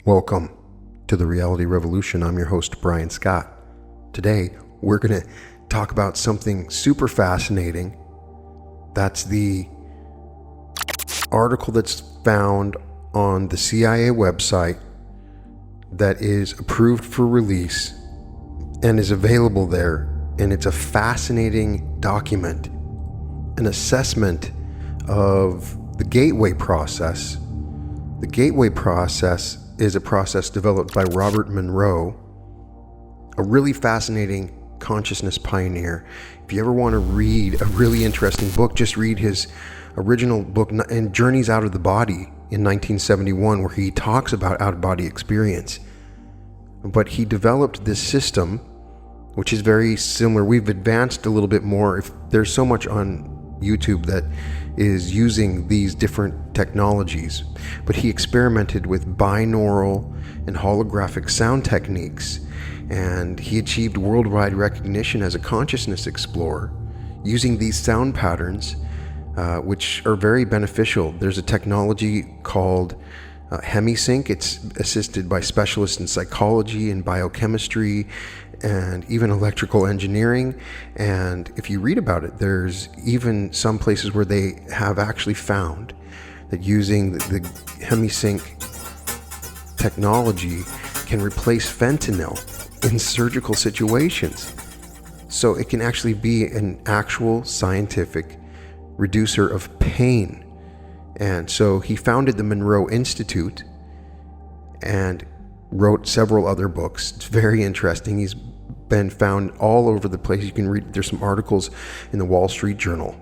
Welcome to the Reality Revolution. I'm your host, Brian Scott. Today, we're going to talk about something super fascinating. That's the article that's found on the CIA website that is approved for release and is available there. And it's a fascinating document, an assessment of the Gateway process. The Gateway process is a process developed by Robert Monroe, a really fascinating consciousness pioneer. If you ever want to read a really interesting book, just read his original book, and Journeys Out of the Body in 1971, where he talks about out-of-body experience. But he developed this system, which is very similar. We've advanced a little bit more. There's so much on YouTube that is using these different technologies, but he experimented with binaural and holographic sound techniques, and he achieved worldwide recognition as a consciousness explorer using these sound patterns, which are very beneficial. There's a technology called Hemi-Sync. It's assisted by specialists in psychology and biochemistry and even electrical engineering. And if you read about it, there's even some places where they have actually found that using the Hemi-Sync technology can replace fentanyl in surgical situations. So it can actually be an actual scientific reducer of pain. And so he founded the Monroe Institute and wrote several other books. It's very interesting. He's been found all over the place. You can read, there's some articles in the Wall Street Journal.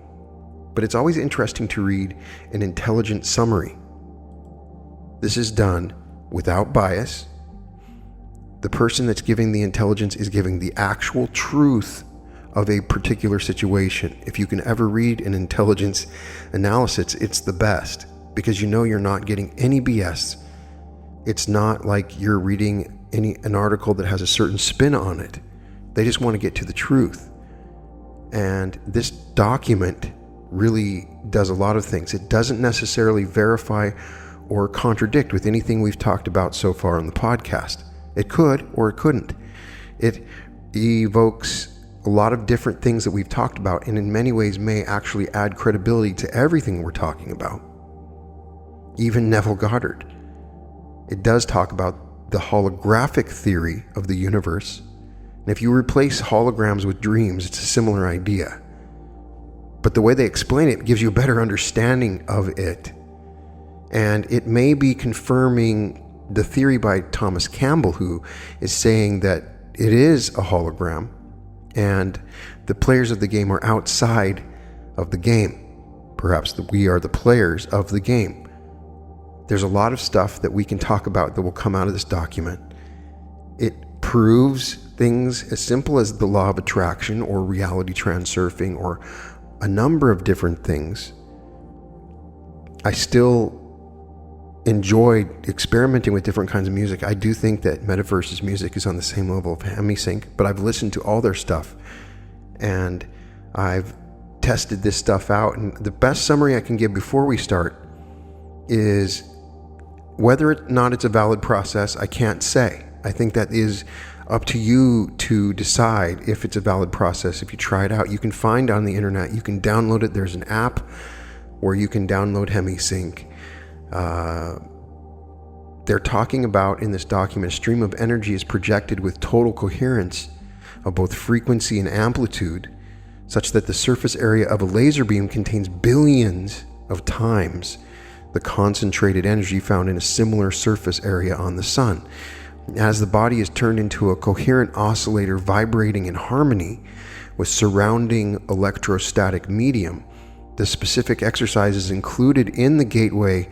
But it's always interesting to read an intelligent summary. This is done without bias. The person that's giving the intelligence is giving the actual truth of a particular situation. If you can ever read an intelligence analysis, it's the best, because you know you're not getting any BS. It's not like you're reading an article that has a certain spin on it. They just want to get to the truth. And this document really does a lot of things. It doesn't necessarily verify or contradict with anything we've talked about so far on the podcast. It could or it couldn't. It evokes a lot of different things that we've talked about, and in many ways may actually add credibility to everything we're talking about. Even Neville Goddard. It does talk about the holographic theory of the universe. And if you replace holograms with dreams, it's a similar idea. But the way they explain it gives you a better understanding of it. And it may be confirming the theory by Thomas Campbell, who is saying that it is a hologram and the players of the game are outside of the game. Perhaps that we are the players of the game. There's a lot of stuff that we can talk about that will come out of this document. It proves things as simple as the law of attraction or reality transurfing or a number of different things. I still enjoy experimenting with different kinds of music. I do think that Metaverse's music is on the same level of Hemi-Sync, but I've listened to all their stuff and I've tested this stuff out. And the best summary I can give before we start is whether or not it's a valid process, I can't say. I think that is up to you to decide if it's a valid process. If you try it out, you can find on the internet, you can download it. There's an app where you can download Hemi-Sync. They're talking about in this document, a stream of energy is projected with total coherence of both frequency and amplitude, such that the surface area of a laser beam contains billions of times the concentrated energy found in a similar surface area on the sun. As the body is turned into a coherent oscillator vibrating in harmony with surrounding electrostatic medium, the specific exercises included in the Gateway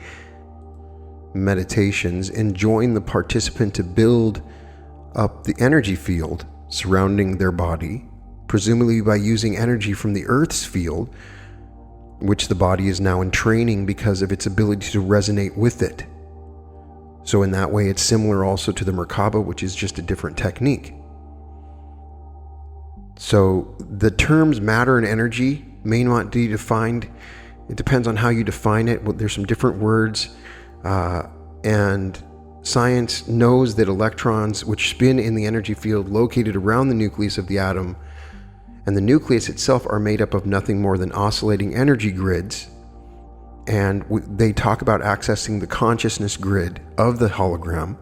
meditations enjoin the participant to build up the energy field surrounding their body, presumably by using energy from the Earth's field, which the body is now entraining because of its ability to resonate with it. So in that way, it's similar also to the Merkaba, which is just a different technique. So the terms matter and energy may not be defined. It depends on how you define it. There's some different words. And Science knows that electrons, which spin in the energy field located around the nucleus of the atom, and the nucleus itself are made up of nothing more than oscillating energy grids. And they talk about accessing the consciousness grid of the hologram,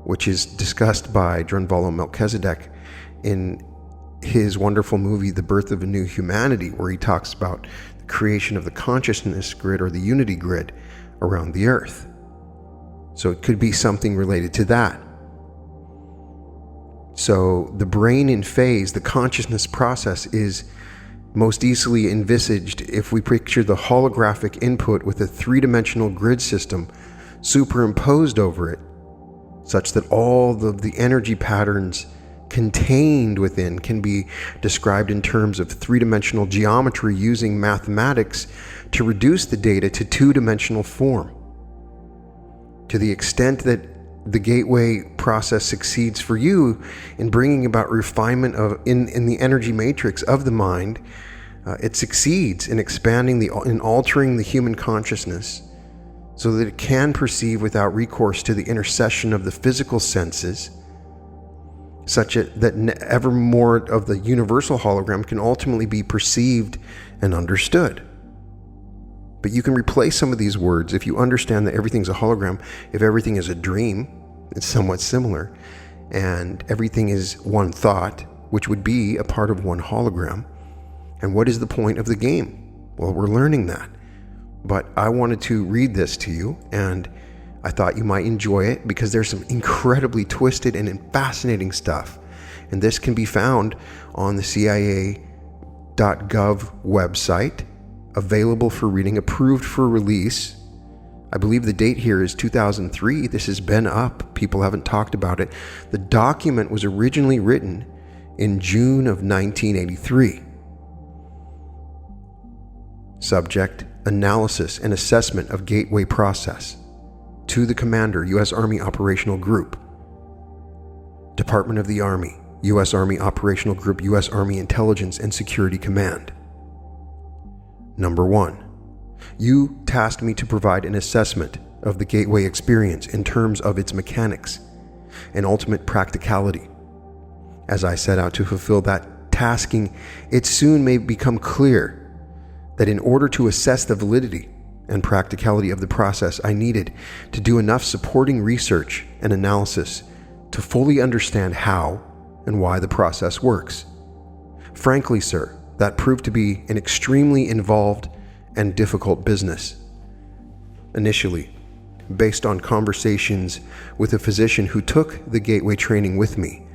which is discussed by Drunvalo Melchizedek in his wonderful movie, The Birth of a New Humanity, where he talks about the creation of the consciousness grid or the unity grid around the earth. So it could be something related to that. So the brain in phase, the consciousness process, is most easily envisaged if we picture the holographic input with a three-dimensional grid system superimposed over it, such that all of the energy patterns contained within can be described in terms of three-dimensional geometry using mathematics to reduce the data to two-dimensional form. To the extent that the gateway process succeeds for you in bringing about refinement in the energy matrix of the mind, it succeeds in expanding in altering the human consciousness so that it can perceive without recourse to the intercession of the physical senses, such that ever more of the universal hologram can ultimately be perceived and understood. But you can replace some of these words if you understand that everything's a hologram. If everything is a dream, it's somewhat similar, and everything is one thought, which would be a part of one hologram. And what is the point of the game? Well, we're learning that. But I wanted to read this to you, and I thought you might enjoy it because there's some incredibly twisted and fascinating stuff. And this can be found on the CIA.gov website, available for reading, approved for release. I believe the date here is 2003. This has been up. People haven't talked about it. The document was originally written in June of 1983. Subject: analysis and assessment of gateway process. To the Commander, U.S. Army Operational Group. Department of the Army, U.S. Army Operational Group, U.S. Army Intelligence and Security Command. Number 1. You tasked me to provide an assessment of the gateway experience in terms of its mechanics and ultimate practicality. As I set out to fulfill that tasking, it soon may become clear that in order to assess the validity and practicality of the process, I needed to do enough supporting research and analysis to fully understand how and why the process works. Frankly, sir, that proved to be an extremely involved and difficult business. Initially, based on conversations with a physician who took the gateway training with me,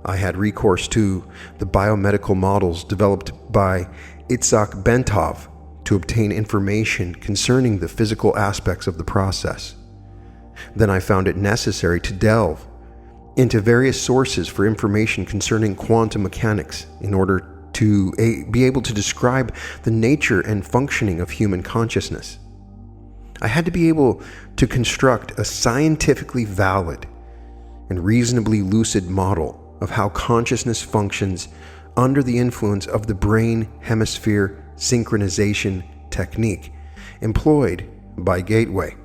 I had recourse to the biomedical models developed by Itzhak Bentov to obtain information concerning the physical aspects of the process. Then I found it necessary to delve into various sources for information concerning quantum mechanics in order to be able to describe the nature and functioning of human consciousness. I had to be able to construct a scientifically valid and reasonably lucid model of how consciousness functions under the influence of the brain hemisphere synchronization technique employed by Gateway.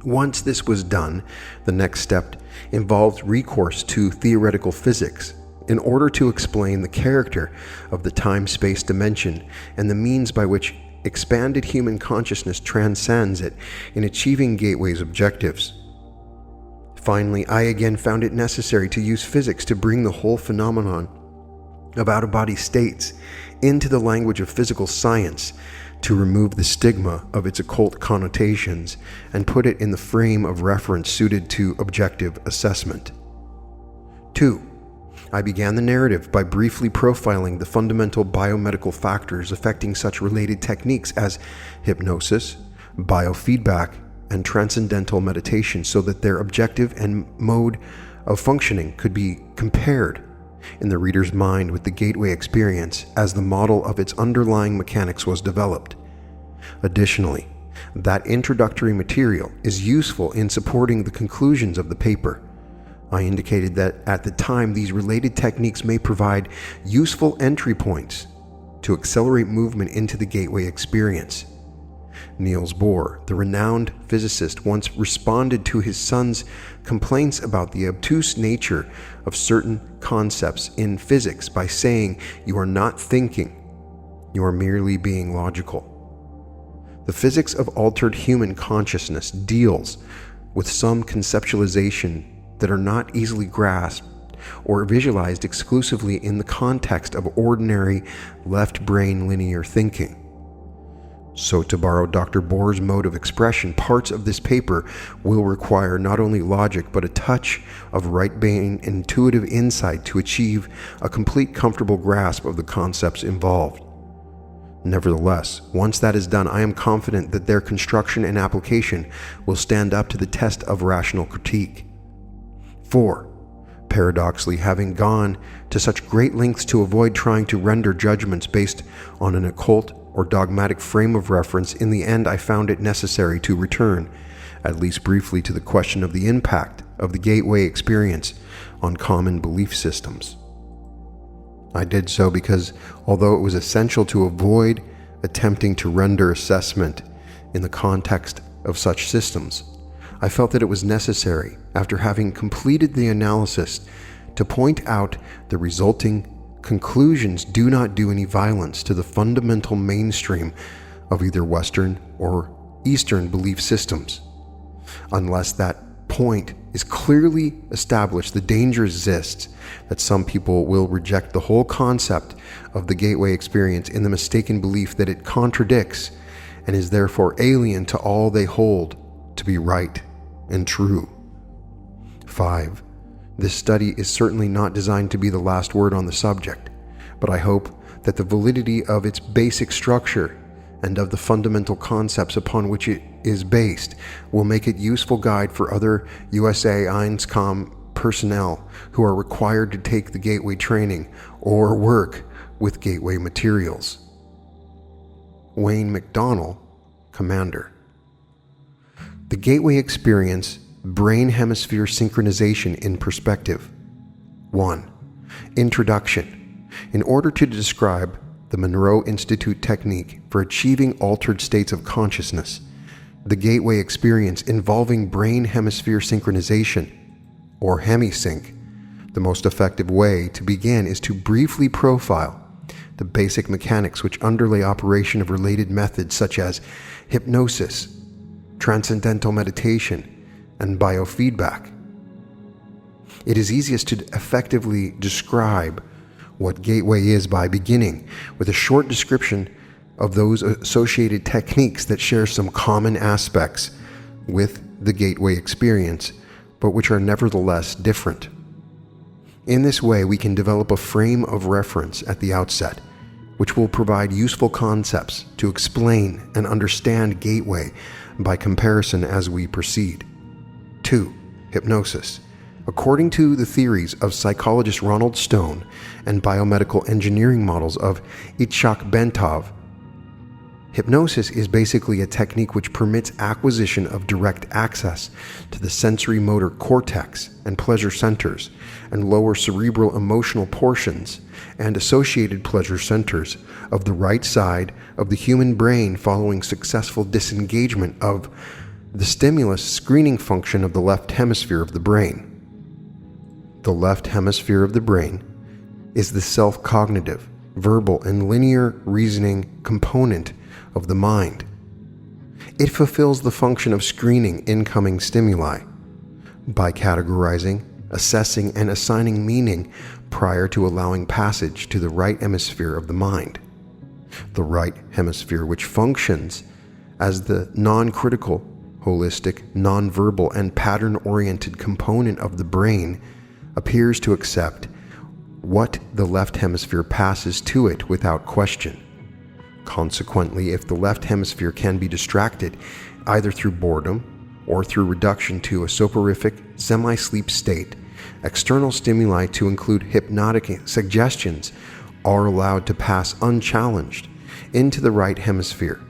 Once this was done, the next step involved recourse to theoretical physics in order to explain the character of the time-space dimension and the means by which expanded human consciousness transcends it in achieving Gateway's objectives. Finally, I again found it necessary to use physics to bring the whole phenomenon of out-of-body states into the language of physical science to remove the stigma of its occult connotations and put it in the frame of reference suited to objective assessment. 2. I began the narrative by briefly profiling the fundamental biomedical factors affecting such related techniques as hypnosis, biofeedback, and transcendental meditation so that their objective and mode of functioning could be compared in the reader's mind with the Gateway experience as the model of its underlying mechanics was developed. Additionally, that introductory material is useful in supporting the conclusions of the paper. I indicated that at the time these related techniques may provide useful entry points to accelerate movement into the Gateway experience. Niels Bohr, the renowned physicist, once responded to his son's complaints about the obtuse nature of certain concepts in physics by saying, "You are not thinking, you are merely being logical." The physics of altered human consciousness deals with some conceptualization that are not easily grasped or visualized exclusively in the context of ordinary left brain linear thinking. So, to borrow Dr. Bohr's mode of expression, parts of this paper will require not only logic but a touch of right brain intuitive insight to achieve a complete comfortable grasp of the concepts involved. Nevertheless, once that is done, I am confident that their construction and application will stand up to the test of rational critique. 4. Paradoxically, having gone to such great lengths to avoid trying to render judgments based on an occult or dogmatic frame of reference, in the end I found it necessary to return, at least briefly, to the question of the impact of the Gateway experience on common belief systems. I did so because, although it was essential to avoid attempting to render assessment in the context of such systems, I felt that it was necessary, after having completed the analysis, to point out the resulting conclusions do not do any violence to the fundamental mainstream of either Western or Eastern belief systems. Unless that point is clearly established, the danger exists that some people will reject the whole concept of the Gateway experience in the mistaken belief that it contradicts and is therefore alien to all they hold to be right and true. 5. This study is certainly not designed to be the last word on the subject, but I hope that the validity of its basic structure and of the fundamental concepts upon which it is based will make it a useful guide for other USA Einscom personnel who are required to take the Gateway training or work with Gateway materials. Wayne McDonnell, Commander. The Gateway experience, brain hemisphere synchronization in perspective. 1. Introduction. In order to describe the Monroe Institute technique for achieving altered states of consciousness, the Gateway experience involving brain hemisphere synchronization, or Hemi-Sync, the most effective way to begin is to briefly profile the basic mechanics which underlay operation of related methods such as hypnosis, Transcendental Meditation, and Biofeedback. It is easiest to effectively describe what Gateway is by beginning with a short description of those associated techniques that share some common aspects with the Gateway experience, but which are nevertheless different. In this way, we can develop a frame of reference at the outset, which will provide useful concepts to explain and understand Gateway by comparison as we proceed. 2. Hypnosis. According to the theories of psychologist Ronald Stone and biomedical engineering models of Itzhak Bentov, hypnosis is basically a technique which permits acquisition of direct access to the sensory motor cortex and pleasure centers and lower cerebral emotional portions and associated pleasure centers of the right side of the human brain following successful disengagement of the stimulus screening function of the left hemisphere of the brain. The left hemisphere of the brain is the self-cognitive, verbal, and linear reasoning component of the mind. It fulfills the function of screening incoming stimuli by categorizing, assessing, and assigning meaning prior to allowing passage to the right hemisphere of the mind. The right hemisphere, which functions as the non-critical, holistic, non-verbal, and pattern-oriented component of the brain, appears to accept what the left hemisphere passes to it without question. Consequently, if the left hemisphere can be distracted either through boredom or through reduction to a soporific, semi-sleep state, external stimuli, to include hypnotic suggestions, are allowed to pass unchallenged into the right hemisphere,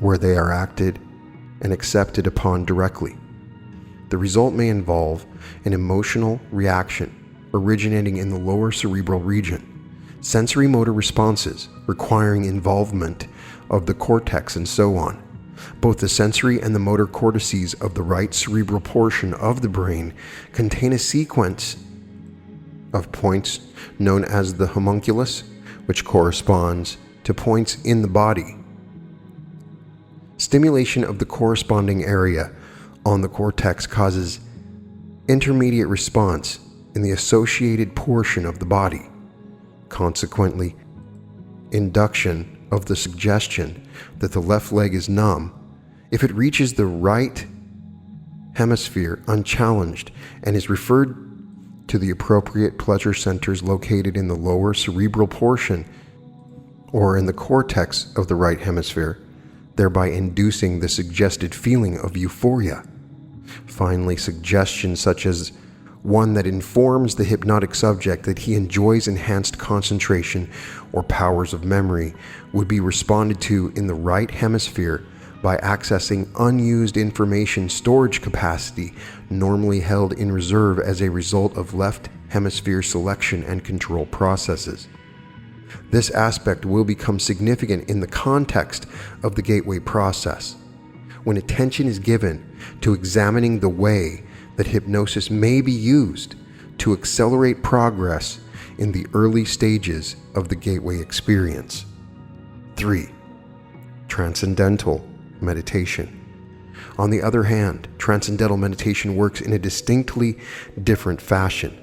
where they are acted and accepted upon directly. The result may involve an emotional reaction originating in the lower cerebral region, sensory motor responses requiring involvement of the cortex, and so on. Both the sensory and the motor cortices of the right cerebral portion of the brain contain a sequence of points known as the homunculus, which corresponds to points in the body. Stimulation of the corresponding area on the cortex causes intermediate response in the associated portion of the body. Consequently, induction of the suggestion that the left leg is numb, if it reaches the right hemisphere unchallenged and is referred to the appropriate pleasure centers located in the lower cerebral portion or in the cortex of the right hemisphere, thereby inducing the suggested feeling of euphoria. Finally, suggestions such as one that informs the hypnotic subject that he enjoys enhanced concentration or powers of memory would be responded to in the right hemisphere by accessing unused information storage capacity normally held in reserve as a result of left hemisphere selection and control processes. This aspect will become significant in the context of the gateway process, when attention is given to examining the way that hypnosis may be used to accelerate progress in the early stages of the gateway experience. 3. Transcendental Meditation. On the other hand, transcendental meditation works in a distinctly different fashion.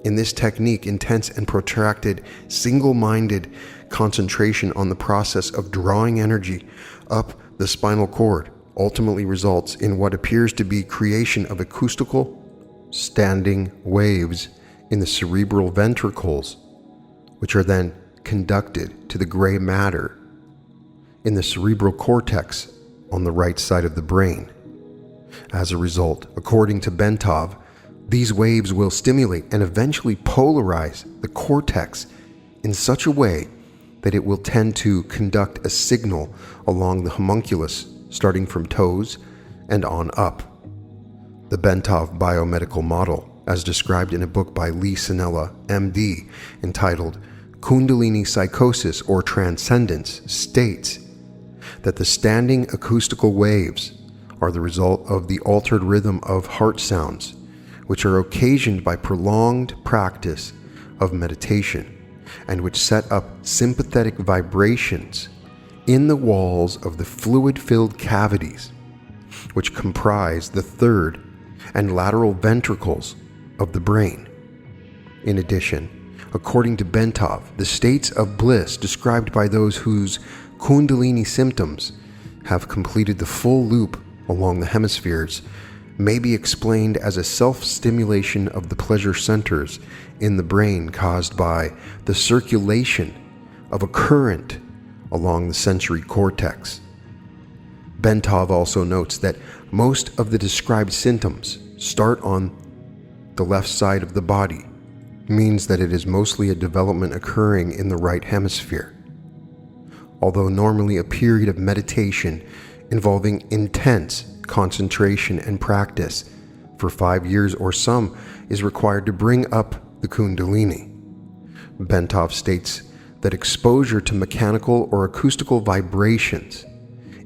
In this technique, intense and protracted, single-minded concentration on the process of drawing energy up the spinal cord ultimately results in what appears to be creation of acoustical standing waves in the cerebral ventricles, which are then conducted to the gray matter in the cerebral cortex on the right side of the brain. As a result, according to Bentov, these waves will stimulate and eventually polarize the cortex in such a way that it will tend to conduct a signal along the homunculus starting from toes and on up. The Bentov biomedical model, as described in a book by Lee Sinella, MD, entitled Kundalini Psychosis or Transcendence, states that the standing acoustical waves are the result of the altered rhythm of heart sounds, which are occasioned by prolonged practice of meditation, and which set up sympathetic vibrations in the walls of the fluid-filled cavities, which comprise the third and lateral ventricles of the brain. In addition, according to Bentov, the states of bliss described by those whose Kundalini symptoms have completed the full loop along the hemispheres may be explained as a self-stimulation of the pleasure centers in the brain caused by the circulation of a current along the sensory cortex. Bentov also notes that most of the described symptoms start on the left side of the body, means that it is mostly a development occurring in the right hemisphere. Although normally a period of meditation involving intense concentration and practice for 5 years or some is required to bring up the Kundalini. Bentov states that exposure to mechanical or acoustical vibrations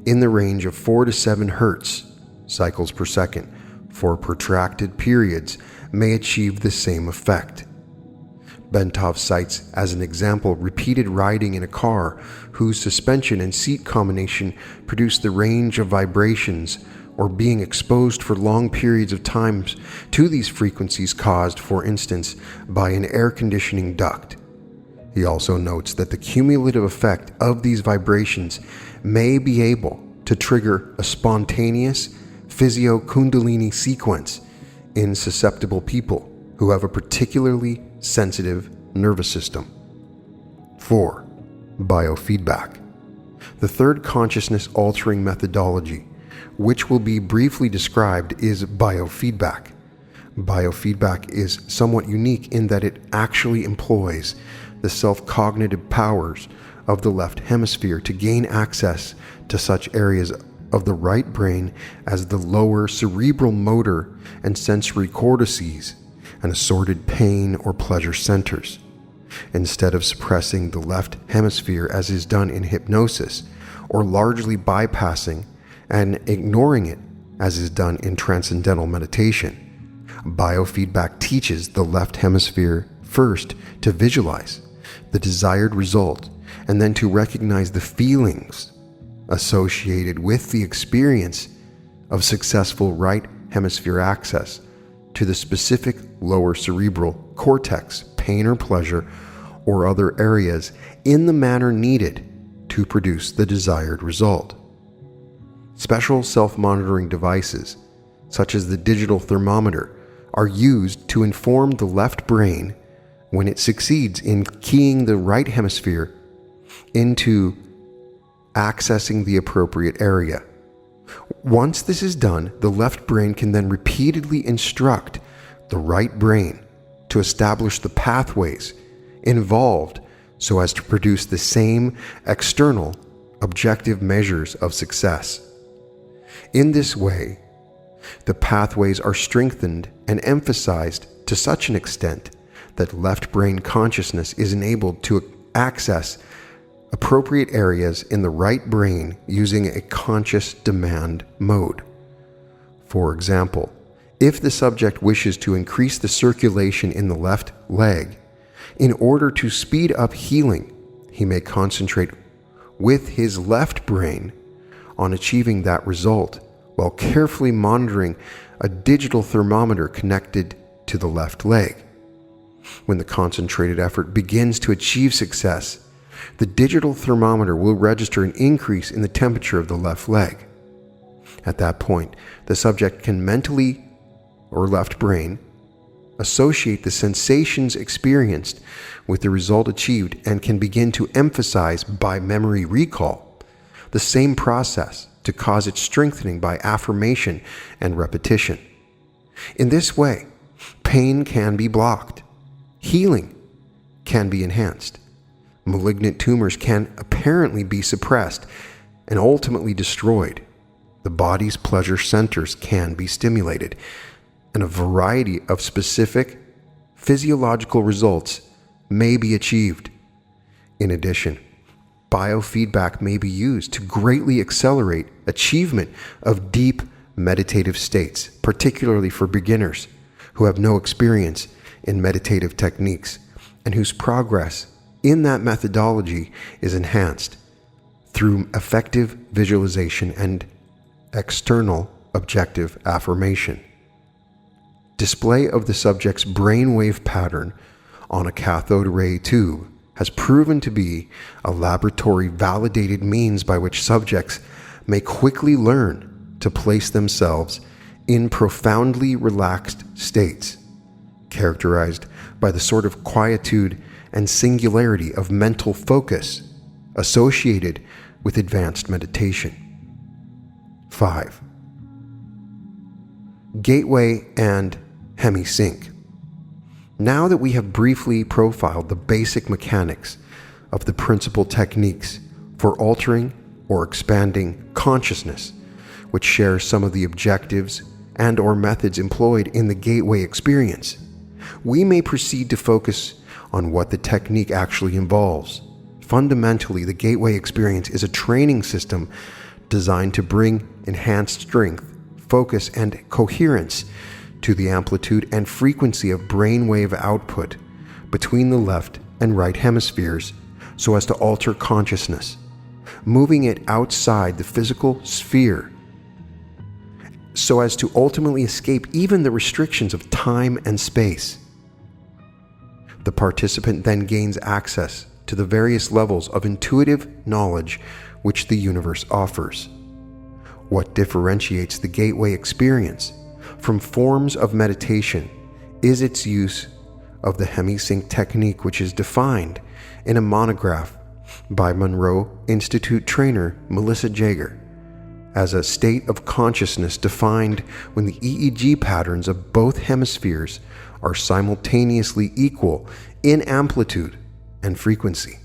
in the range of 4 to 7 Hz cycles per second for protracted periods may achieve the same effect. Bentov cites as an example repeated riding in a car whose suspension and seat combination produce the range of vibrations, or being exposed for long periods of time to these frequencies caused, for instance, by an air conditioning duct. He also notes that the cumulative effect of these vibrations may be able to trigger a spontaneous physio-kundalini sequence in susceptible people who have a particularly sensitive nervous system. 4. Biofeedback. The third consciousness-altering methodology, which will be briefly described, is biofeedback. Biofeedback is somewhat unique in that it actually employs the self-cognitive powers of the left hemisphere to gain access to such areas of the right brain as the lower cerebral motor and sensory cortices and assorted pain or pleasure centers. Instead of suppressing the left hemisphere as is done in hypnosis, or largely bypassing and ignoring it, as is done in Transcendental Meditation. Biofeedback teaches the left hemisphere first to visualize the desired result and then to recognize the feelings associated with the experience of successful right hemisphere access to the specific lower cerebral cortex, pain or pleasure, or other areas in the manner needed to produce the desired result. Special self-monitoring devices, such as the digital thermometer, are used to inform the left brain when it succeeds in keying the right hemisphere into accessing the appropriate area. Once this is done, the left brain can then repeatedly instruct the right brain to establish the pathways involved so as to produce the same external objective measures of success. In this way, the pathways are strengthened and emphasized to such an extent that left brain consciousness is enabled to access appropriate areas in the right brain using a conscious demand mode. For example, if the subject wishes to increase the circulation in the left leg, in order to speed up healing, he may concentrate with his left brain on achieving that result while carefully monitoring a digital thermometer connected to the left leg. When the concentrated effort begins to achieve success, the digital thermometer will register an increase in the temperature of the left leg. At that point, the subject can mentally, or left brain, associate the sensations experienced with the result achieved and can begin to emphasize by memory recall the same process to cause its strengthening by affirmation and repetition. In this way, pain can be blocked, healing can be enhanced, malignant tumors can apparently be suppressed and ultimately destroyed, the body's pleasure centers can be stimulated, and a variety of specific physiological results may be achieved. In addition, biofeedback may be used to greatly accelerate achievement of deep meditative states, particularly for beginners who have no experience in meditative techniques and whose progress in that methodology is enhanced through effective visualization and external objective affirmation. Display of the subject's brainwave pattern on a cathode ray tube has proven to be a laboratory-validated means by which subjects may quickly learn to place themselves in profoundly relaxed states, characterized by the sort of quietude and singularity of mental focus associated with advanced meditation. 5. Gateway and Hemi-Sync. Now that we have briefly profiled the basic mechanics of the principal techniques for altering or expanding consciousness, which share some of the objectives and or methods employed in the gateway experience, we may proceed to focus on what the technique actually involves. Fundamentally, the gateway experience is a training system designed to bring enhanced strength, focus, and coherence to the amplitude and frequency of brainwave output between the left and right hemispheres so as to alter consciousness, moving it outside the physical sphere so as to ultimately escape even the restrictions of time and space. The participant then gains access to the various levels of intuitive knowledge which the universe offers. What differentiates the gateway experience from forms of meditation is its use of the Hemi-Sync technique, which is defined in a monograph by Monroe Institute trainer Melissa Jaeger as a state of consciousness defined when the EEG patterns of both hemispheres are simultaneously equal in amplitude and frequency.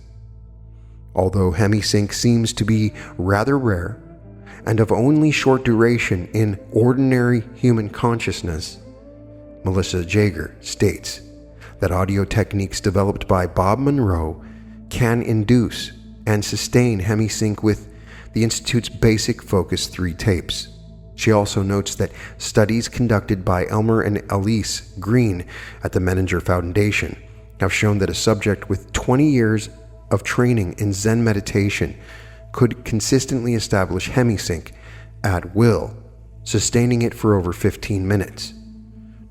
Although Hemi-Sync seems to be rather rare and of only short duration in ordinary human consciousness, Melissa Jaeger states that audio techniques developed by Bob Monroe can induce and sustain Hemi-Sync with the Institute's basic Focus 3 tapes. She also notes that studies conducted by Elmer and Elise Green at the Menninger Foundation have shown that a subject with 20 years of training in Zen meditation could consistently establish Hemi-Sync at will, sustaining it for over 15 minutes.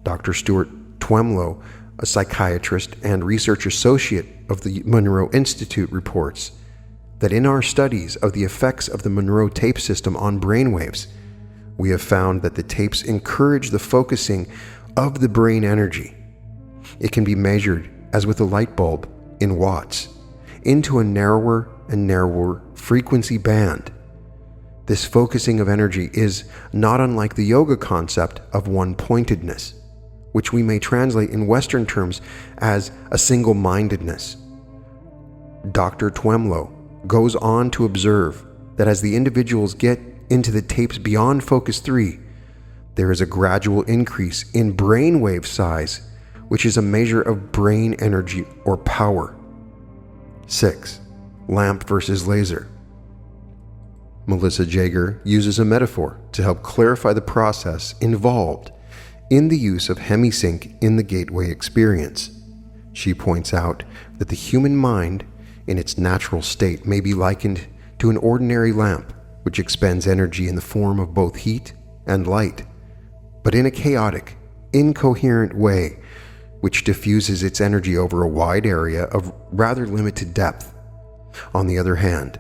Dr. Stuart Twemlow, a psychiatrist and research associate of the Monroe Institute, reports that in our studies of the effects of the Monroe tape system on brainwaves, we have found that the tapes encourage the focusing of the brain energy. It can be measured, as with a light bulb, in watts, into a narrower and narrower frequency band. This focusing of energy is not unlike the yoga concept of one-pointedness, which we may translate in Western terms as a single-mindedness. Dr. Twemlow goes on to observe that as the individuals get into the tapes beyond Focus 3, there is a gradual increase in brainwave size, which is a measure of brain energy or power. 6. Lamp versus laser. Melissa Jager uses a metaphor to help clarify the process involved in the use of Hemi-Sync in the Gateway experience. She points out that the human mind, in its natural state, may be likened to an ordinary lamp, which expends energy in the form of both heat and light, but in a chaotic, incoherent way, which diffuses its energy over a wide area of rather limited depth. On the other hand,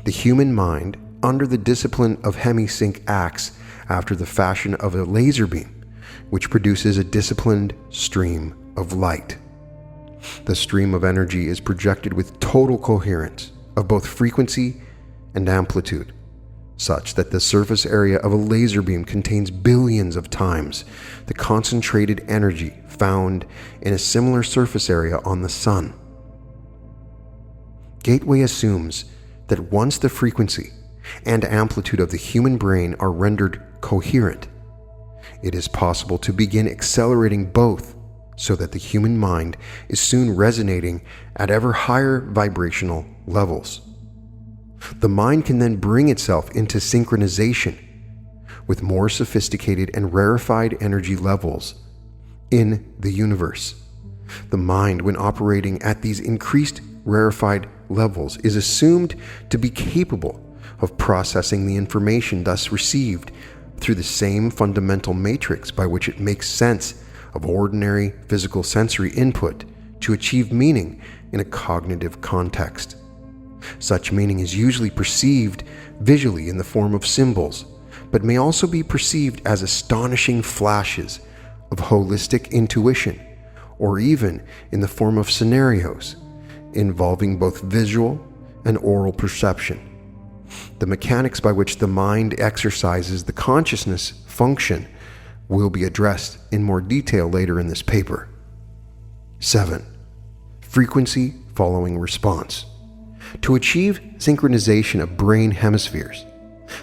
the human mind, under the discipline of Hemi-Sync, acts after the fashion of a laser beam, which produces a disciplined stream of light. The stream of energy is projected with total coherence of both frequency and amplitude, such that the surface area of a laser beam contains billions of times the concentrated energy found in a similar surface area on the sun. Gateway assumes that once the frequency and amplitude of the human brain are rendered coherent, it is possible to begin accelerating both so that the human mind is soon resonating at ever higher vibrational levels. The mind can then bring itself into synchronization with more sophisticated and rarefied energy levels in the universe. The mind, when operating at these increased rarefied levels, is assumed to be capable of processing the information thus received through the same fundamental matrix by which it makes sense of ordinary physical sensory input to achieve meaning in a cognitive context. Such meaning is usually perceived visually in the form of symbols, but may also be perceived as astonishing flashes of holistic intuition, or even in the form of scenarios involving both visual and oral perception. The mechanics by which the mind exercises the consciousness function will be addressed in more detail later in this paper. 7. Frequency following response. To achieve synchronization of brain hemispheres,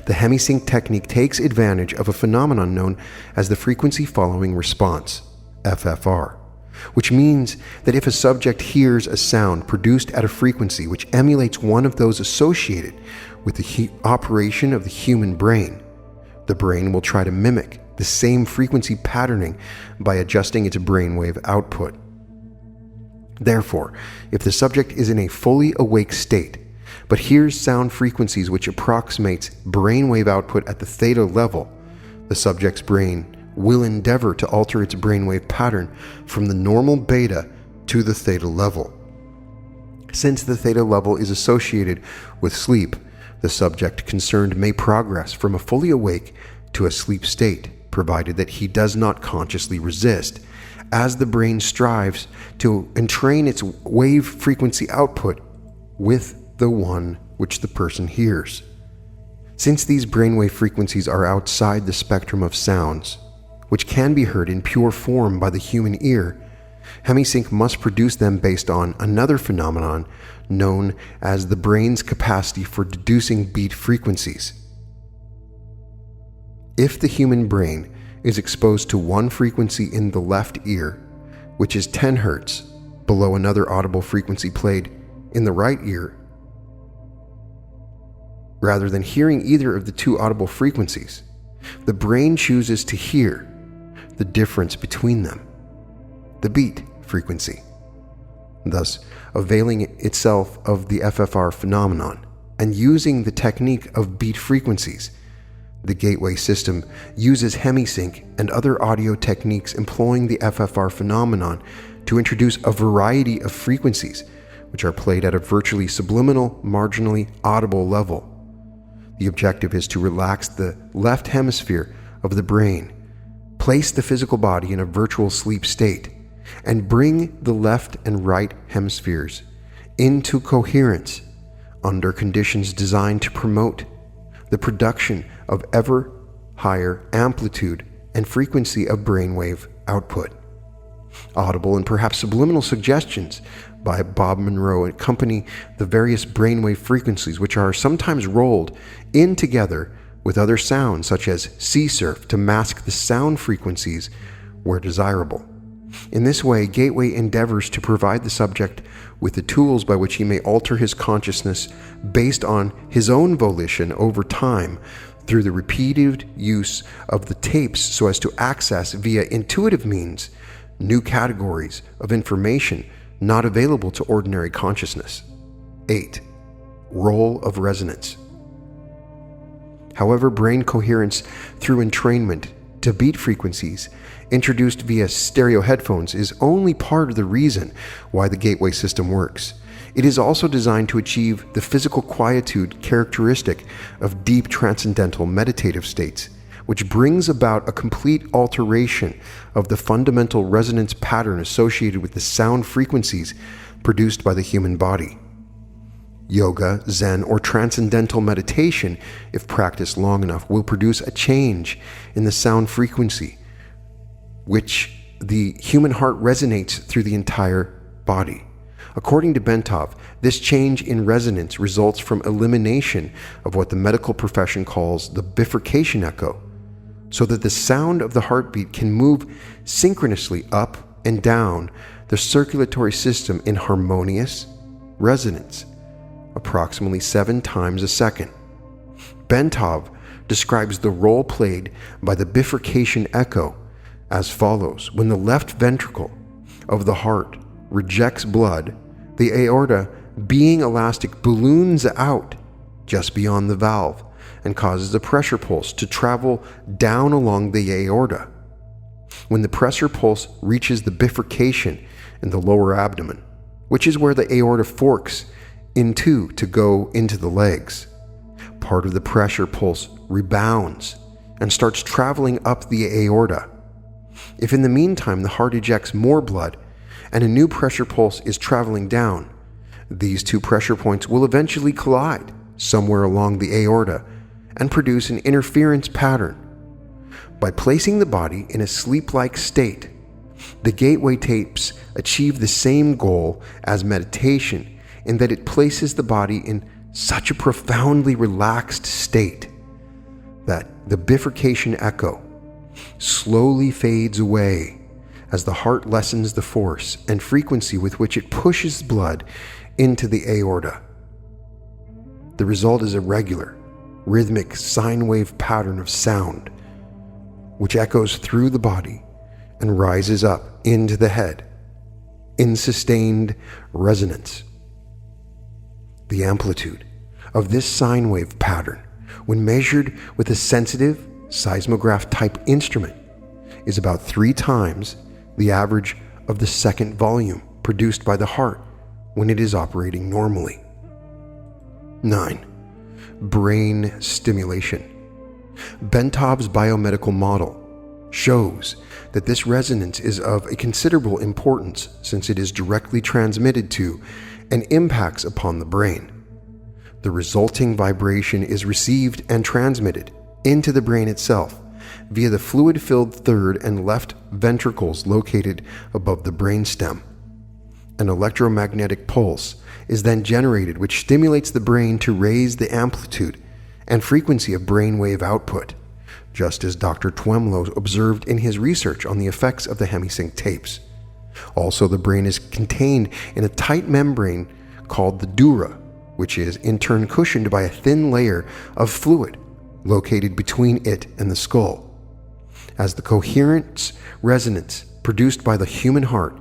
the Hemi-Sync technique takes advantage of a phenomenon known as the frequency following response, FFR, which means that if a subject hears a sound produced at a frequency which emulates one of those associated with the operation of the human brain, the brain will try to mimic the same frequency patterning by adjusting its brainwave output. Therefore, if the subject is in a fully awake state, but hears sound frequencies which approximates brainwave output at the theta level, the subject's brain will endeavor to alter its brainwave pattern from the normal beta to the theta level. Since the theta level is associated with sleep, the subject concerned may progress from a fully awake to a sleep state, provided that he does not consciously resist, as the brain strives to entrain its wave frequency output with the one which the person hears. Since these brainwave frequencies are outside the spectrum of sounds, which can be heard in pure form by the human ear, Hemi-Sync must produce them based on another phenomenon known as the brain's capacity for deducing beat frequencies. If the human brain is exposed to one frequency in the left ear, which is 10 Hz, below another audible frequency played in the right ear, rather than hearing either of the two audible frequencies. The brain chooses to hear the difference between them, the beat frequency, thus availing itself of the FFR phenomenon and using the technique of beat frequencies. The Gateway system uses Hemi-Sync and other audio techniques employing the FFR phenomenon to introduce a variety of frequencies which are played at a virtually subliminal, marginally audible level. The objective is to relax the left hemisphere of the brain, place the physical body in a virtual sleep state, and bring the left and right hemispheres into coherence under conditions designed to promote the production of ever higher amplitude and frequency of brainwave output. Audible and perhaps subliminal suggestions by Bob Monroe accompany the various brainwave frequencies, which are sometimes rolled in together with other sounds such as sea surf to mask the sound frequencies where desirable. In this way, Gateway endeavors to provide the subject with the tools by which he may alter his consciousness based on his own volition over time through the repeated use of the tapes so as to access via intuitive means new categories of information not available to ordinary consciousness. 8. Role of resonance. However, brain coherence through entrainment to beat frequencies introduced via stereo headphones is only part of the reason why the Gateway system works. It is also designed to achieve the physical quietude characteristic of deep transcendental meditative states, which brings about a complete alteration of the fundamental resonance pattern associated with the sound frequencies produced by the human body. Yoga, Zen, or Transcendental Meditation, if practiced long enough, will produce a change in the sound frequency, which the human heart resonates through the entire body. According to Bentov, this change in resonance results from elimination of what the medical profession calls the bifurcation echo, so that the sound of the heartbeat can move synchronously up and down the circulatory system in harmonious resonance, approximately 7 times a second. Bentov describes the role played by the bifurcation echo as follows. When the left ventricle of the heart rejects blood, the aorta, being elastic, balloons out just beyond the valve and causes a pressure pulse to travel down along the aorta. When the pressure pulse reaches the bifurcation in the lower abdomen, which is where the aorta forks in two to go into the legs, part of the pressure pulse rebounds and starts traveling up the aorta. If in the meantime the heart ejects more blood and a new pressure pulse is traveling down, these two pressure points will eventually collide somewhere along the aorta and produce an interference pattern. By placing the body in a sleep-like state, the Gateway tapes achieve the same goal as meditation in that it places the body in such a profoundly relaxed state that the bifurcation echo slowly fades away as the heart lessens the force and frequency with which it pushes blood into the aorta. The result is a regular, rhythmic sine wave pattern of sound, which echoes through the body and rises up into the head in sustained resonance. The amplitude of this sine wave pattern, when measured with a sensitive seismograph type instrument, is about 3 times the average of the second volume produced by the heart when it is operating normally. 9. Brain stimulation. Bentov's biomedical model shows that this resonance is of a considerable importance since it is directly transmitted to and impacts upon the brain. The resulting vibration is received and transmitted into the brain itself via the fluid-filled third and left ventricles located above the brainstem. An electromagnetic pulse is then generated which stimulates the brain to raise the amplitude and frequency of brainwave output, just as Dr. Twemlow observed in his research on the effects of the Hemi-Sync tapes. Also, the brain is contained in a tight membrane called the dura, which is in turn cushioned by a thin layer of fluid located between it and the skull. As the coherent resonance produced by the human heart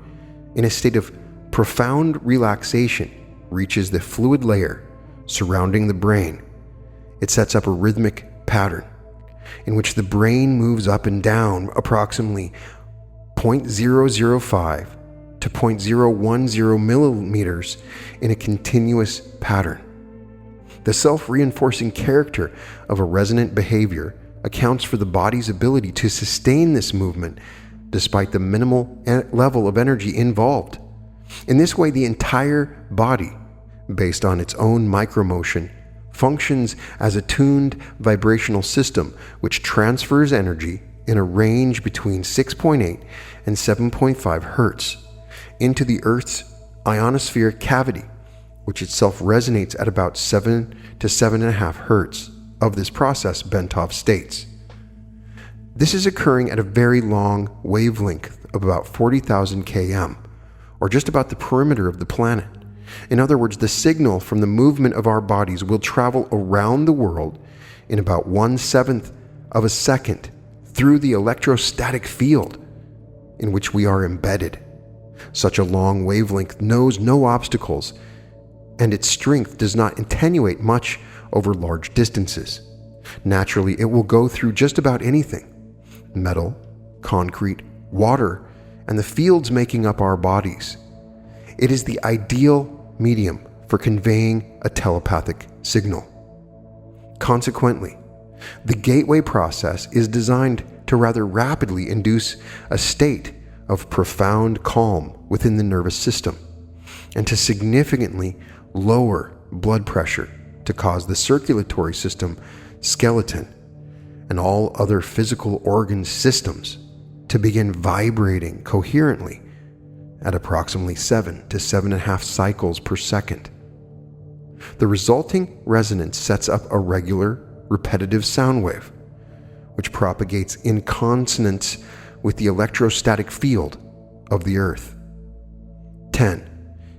in a state of profound relaxation reaches the fluid layer surrounding the brain, it sets up a rhythmic pattern in which the brain moves up and down approximately 0.005 to 0.010 millimeters in a continuous pattern. The self-reinforcing character of a resonant behavior accounts for the body's ability to sustain this movement despite the minimal level of energy involved. In this way, the entire body, based on its own micromotion, functions as a tuned vibrational system which transfers energy in a range between 6.8 and 7.5 hertz into the Earth's ionosphere cavity, which itself resonates at about 7 to 7.5 hertz of this process, Bentov states. This is occurring at a very long wavelength of about 40,000 km, or just about the perimeter of the planet. In other words, the signal from the movement of our bodies will travel around the world in about 1/7 of a second through the electrostatic field in which we are embedded. Such a long wavelength knows no obstacles, and its strength does not attenuate much over large distances. Naturally, it will go through just about anything: metal, concrete, water, and the fields making up our bodies. It is the ideal medium for conveying a telepathic signal. Consequently, the gateway process is designed to rather rapidly induce a state of profound calm within the nervous system, and to significantly lower blood pressure to cause the circulatory system, skeleton, and all other physical organ systems to begin vibrating coherently at approximately 7 to 7.5 cycles per second. The resulting resonance sets up a regular, repetitive sound wave, which propagates in consonance with the electrostatic field of the Earth. 10.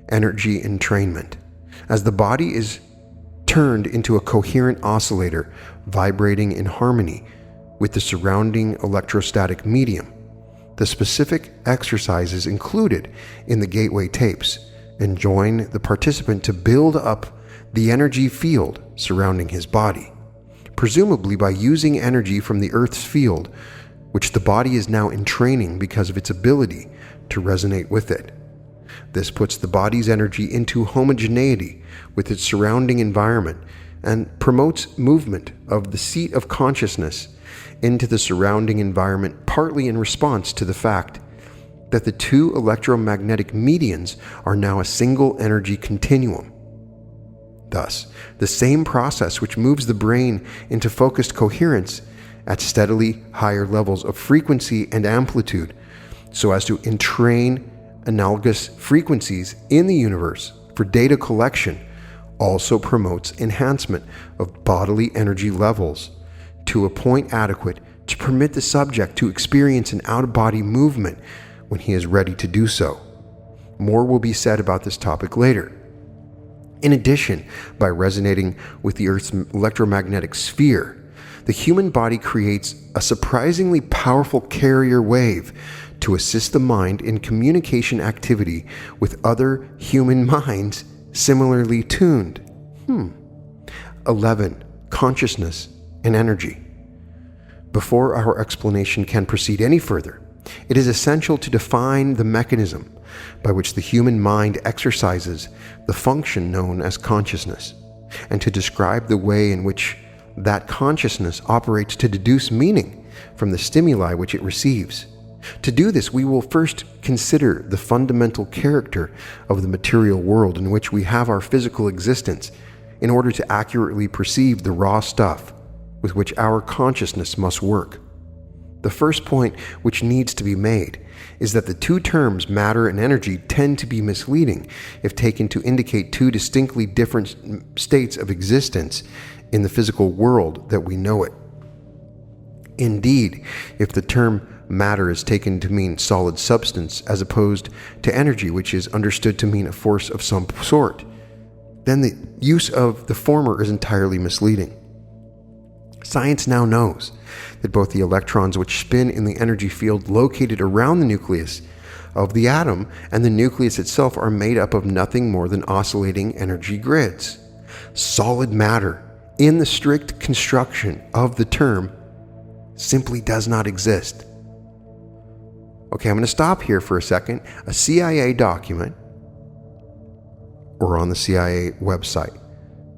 Energy Entrainment. As the body is turned into a coherent oscillator vibrating in harmony with the surrounding electrostatic medium, the specific exercises included in the gateway tapes enjoin the participant to build up the energy field surrounding his body, presumably by using energy from the Earth's field, which the body is now entraining because of its ability to resonate with it. This puts the body's energy into homogeneity with its surrounding environment and promotes movement of the seat of consciousness into the surrounding environment, partly in response to the fact that the two electromagnetic medians are now a single energy continuum. Thus, the same process which moves the brain into focused coherence at steadily higher levels of frequency and amplitude, so as to entrain analogous frequencies in the universe for data collection, also promotes enhancement of bodily energy levels to a point adequate to permit the subject to experience an out-of-body movement when he is ready to do so. More will be said about this topic later. In addition, by resonating with the Earth's electromagnetic sphere, the human body creates a surprisingly powerful carrier wave to assist the mind in communication activity with other human minds similarly tuned. 11. Consciousness and energy. Before our explanation can proceed any further, it is essential to define the mechanism by which the human mind exercises the function known as consciousness, and to describe the way in which that consciousness operates to deduce meaning from the stimuli which it receives. To do this, we will first consider the fundamental character of the material world in which we have our physical existence in order to accurately perceive the raw stuff with which our consciousness must work. The first point which needs to be made is that the two terms matter and energy tend to be misleading if taken to indicate two distinctly different states of existence in the physical world that we know it. Indeed, if the term matter is taken to mean solid substance as opposed to energy, which is understood to mean a force of some sort, then the use of the former is entirely misleading. Science now knows that both the electrons which spin in the energy field located around the nucleus of the atom and the nucleus itself are made up of nothing more than oscillating energy grids. Solid matter, in the strict construction of the term, simply does not exist. Okay, I'm going to stop here for a second. A CIA document, or on the CIA website,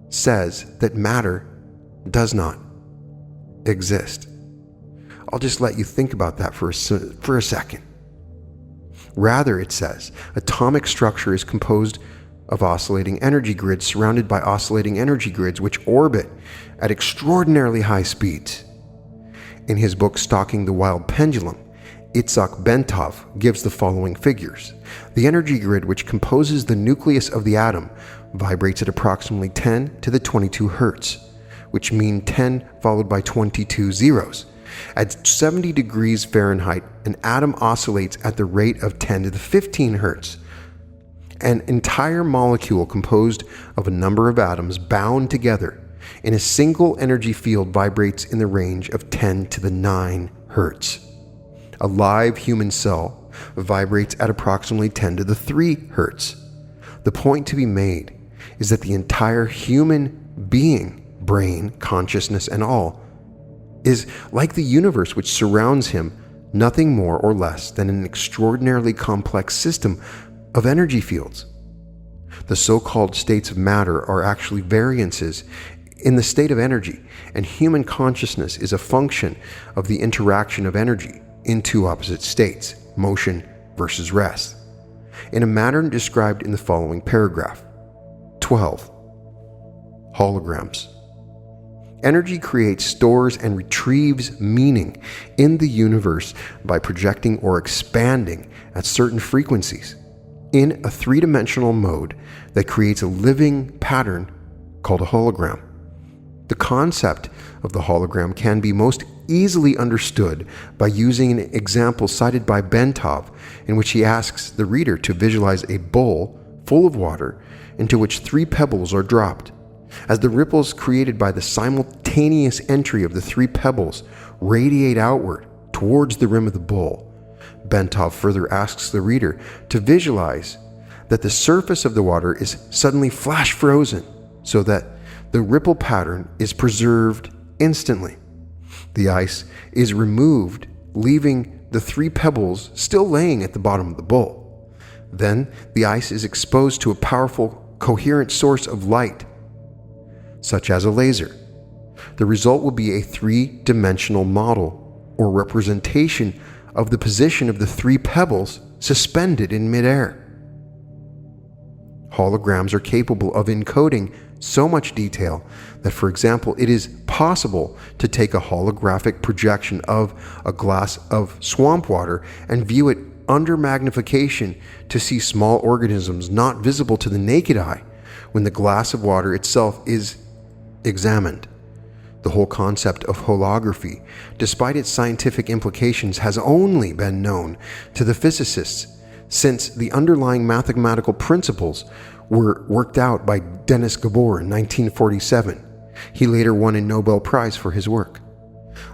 says that matter does not exist. I'll just let you think about that for a second. Rather, it says, atomic structure is composed of oscillating energy grids surrounded by oscillating energy grids which orbit at extraordinarily high speeds. In his book Stalking the Wild Pendulum, Itzhak Bentov gives the following figures. The energy grid which composes the nucleus of the atom vibrates at approximately 10 to the 22 hertz, which mean 10 followed by 22 zeros. At 70 degrees Fahrenheit, an atom oscillates at the rate of 10 to the 15 hertz. An entire molecule composed of a number of atoms bound together in a single energy field vibrates in the range of 10 to the 9 hertz. A live human cell vibrates at approximately 10 to the 3 hertz. The point to be made is that the entire human being, brain, consciousness, and all, is like the universe which surrounds him, nothing more or less than an extraordinarily complex system of energy fields. The so-called states of matter are actually variances in the state of energy, and human consciousness is a function of the interaction of energy in two opposite states, motion versus rest, in a manner described in the following paragraph. 12. Holograms. Energy creates, stores, and retrieves meaning in the universe by projecting or expanding at certain frequencies in a three-dimensional mode that creates a living pattern called a hologram. The concept of the hologram can be most easily understood by using an example cited by Bentov, in which he asks the reader to visualize a bowl full of water into which 3 pebbles are dropped. As the ripples created by the simultaneous entry of the 3 pebbles radiate outward towards the rim of the bowl, Bentov further asks the reader to visualize that the surface of the water is suddenly flash frozen so that the ripple pattern is preserved instantly. The ice is removed, leaving the 3 pebbles still laying at the bottom of the bowl. Then the ice is exposed to a powerful, coherent source of light, such as a laser. The result will be a 3-dimensional model or representation of the position of the 3 pebbles suspended in midair. Holograms are capable of encoding so much detail that, for example, it is possible to take a holographic projection of a glass of swamp water and view it under magnification to see small organisms not visible to the naked eye when the glass of water itself is examined. The whole concept of holography, despite its scientific implications, has only been known to the physicists since the underlying mathematical principles were worked out by Denis Gabor in 1947. He later won a Nobel Prize for his work.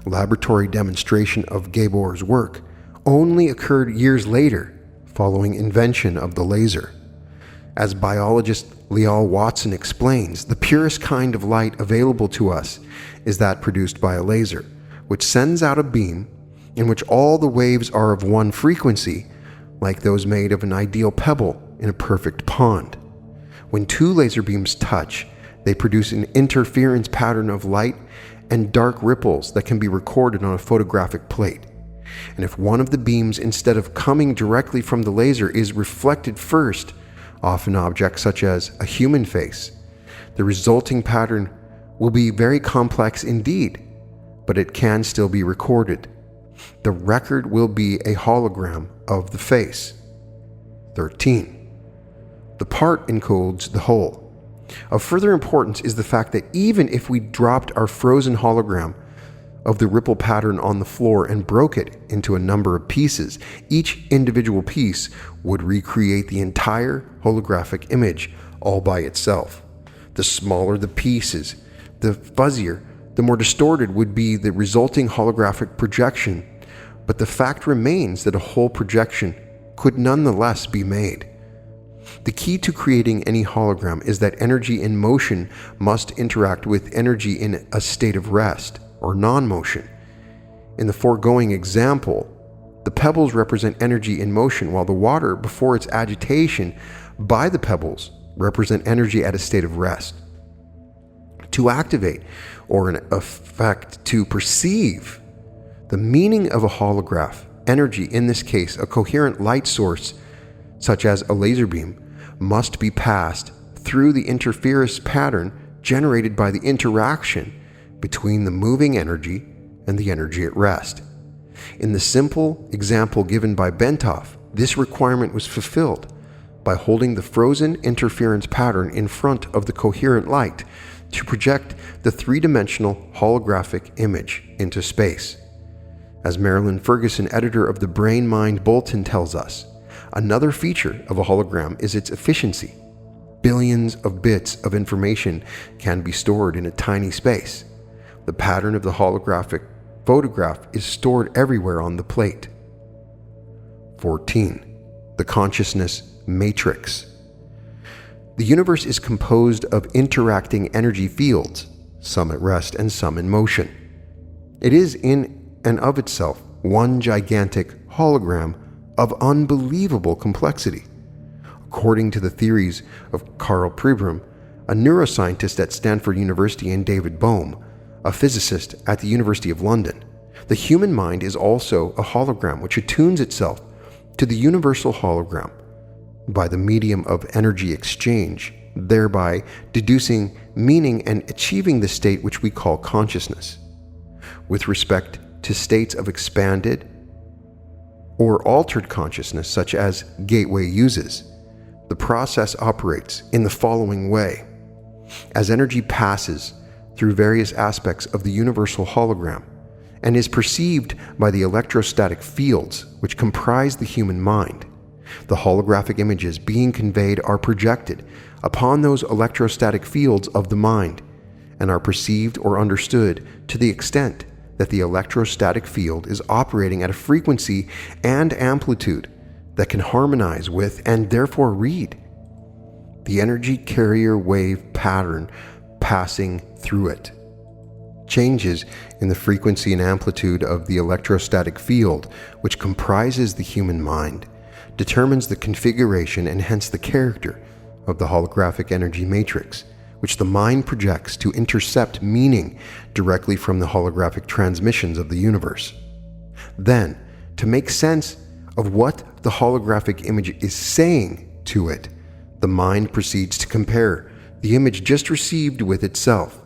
Laboratory demonstration of Gabor's work only occurred years later, following invention of the laser. As biologist Leal Watson explains, the purest kind of light available to us is that produced by a laser, which sends out a beam in which all the waves are of one frequency, like those made of an ideal pebble in a perfect pond. When 2 laser beams touch, they produce an interference pattern of light and dark ripples that can be recorded on a photographic plate. And if one of the beams, instead of coming directly from the laser, is reflected first, often objects such as a human face, the resulting pattern will be very complex indeed, but it can still be recorded. The record will be a hologram of the face. 13. The part encodes the whole. Of further importance is the fact that even if we dropped our frozen hologram of the ripple pattern on the floor and broke it into a number of pieces, each individual piece would recreate the entire holographic image all by itself. The smaller the pieces, the fuzzier, the more distorted would be the resulting holographic projection, but the fact remains that a whole projection could nonetheless be made. The key to creating any hologram is that energy in motion must interact with energy in a state of rest or non-motion. In the foregoing example, the pebbles represent energy in motion, while the water, before its agitation by the pebbles, represent energy at a state of rest. To activate, or in effect to perceive, the meaning of a holograph, energy, in this case a coherent light source such as a laser beam, must be passed through the interference pattern generated by the interaction between the moving energy and the energy at rest. In the simple example given by Bentov, this requirement was fulfilled by holding the frozen interference pattern in front of the coherent light to project the three-dimensional holographic image into space. As Marilyn Ferguson, editor of the Brain Mind Bulletin, tells us, another feature of a hologram is its efficiency. Billions of bits of information can be stored in a tiny space. The pattern of the holographic photograph is stored everywhere on the plate. 14. The consciousness matrix. The universe is composed of interacting energy fields, some at rest and some in motion. It is in and of itself one gigantic hologram of unbelievable complexity. According to the theories of Karl Pribram, a neuroscientist at Stanford University, and David Bohm, a physicist at the University of London, the human mind is also a hologram which attunes itself to the universal hologram by the medium of energy exchange, thereby deducing meaning and achieving the state which we call consciousness. With respect to states of expanded or altered consciousness, such as Gateway uses, the process operates in the following way. As energy passes through various aspects of the universal hologram and is perceived by the electrostatic fields which comprise the human mind, the holographic images being conveyed are projected upon those electrostatic fields of the mind and are perceived or understood to the extent that the electrostatic field is operating at a frequency and amplitude that can harmonize with and therefore read the energy carrier wave pattern passing through it. Changes in the frequency and amplitude of the electrostatic field, which comprises the human mind, determines the configuration and hence the character of the holographic energy matrix, which the mind projects to intercept meaning directly from the holographic transmissions of the universe. Then, to make sense of what the holographic image is saying to it, the mind proceeds to compare the image just received with itself.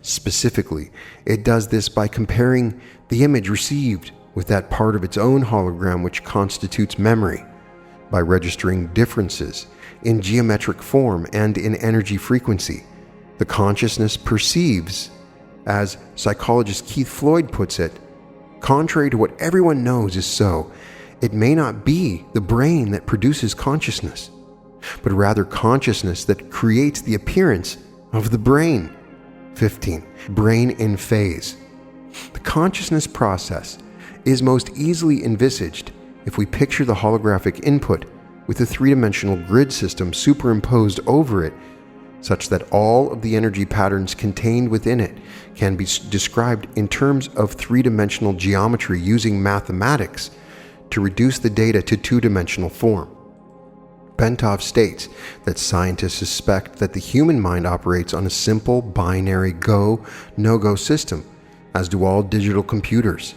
Specifically, it does this by comparing the image received with that part of its own hologram which constitutes memory, by registering differences in geometric form and in energy frequency. The consciousness perceives, as psychologist Keith Floyd puts it, contrary to what everyone knows is so, it may not be the brain that produces consciousness, but rather consciousness that creates the appearance of the brain. 15. Brain in phase. The consciousness process is most easily envisaged if we picture the holographic input with a three-dimensional grid system superimposed over it, such that all of the energy patterns contained within it can be described in terms of three-dimensional geometry using mathematics to reduce the data to two-dimensional form. Bentov states that scientists suspect that the human mind operates on a simple binary go, no-go system, as do all digital computers.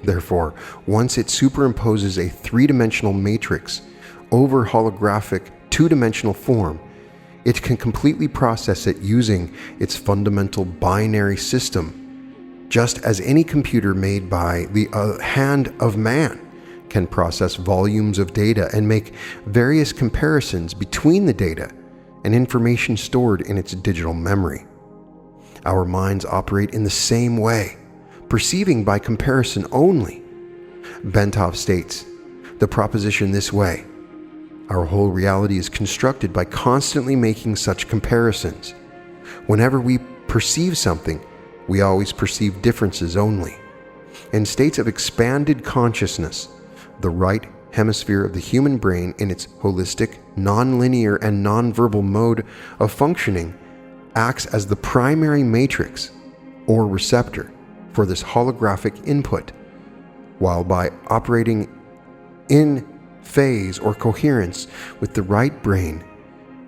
Therefore, once it superimposes a three-dimensional matrix over holographic two-dimensional form, it can completely process it using its fundamental binary system, just as any computer made by the hand of man can process volumes of data and make various comparisons between the data and information stored in its digital memory. Our minds operate in the same way, perceiving by comparison only. Bentov states the proposition this way: our whole reality is constructed by constantly making such comparisons. Whenever we perceive something, we always perceive differences only. In states of expanded consciousness, the right hemisphere of the human brain in its holistic, non-linear, and non-verbal mode of functioning acts as the primary matrix or receptor for this holographic input, while by operating in phase or coherence with the right brain,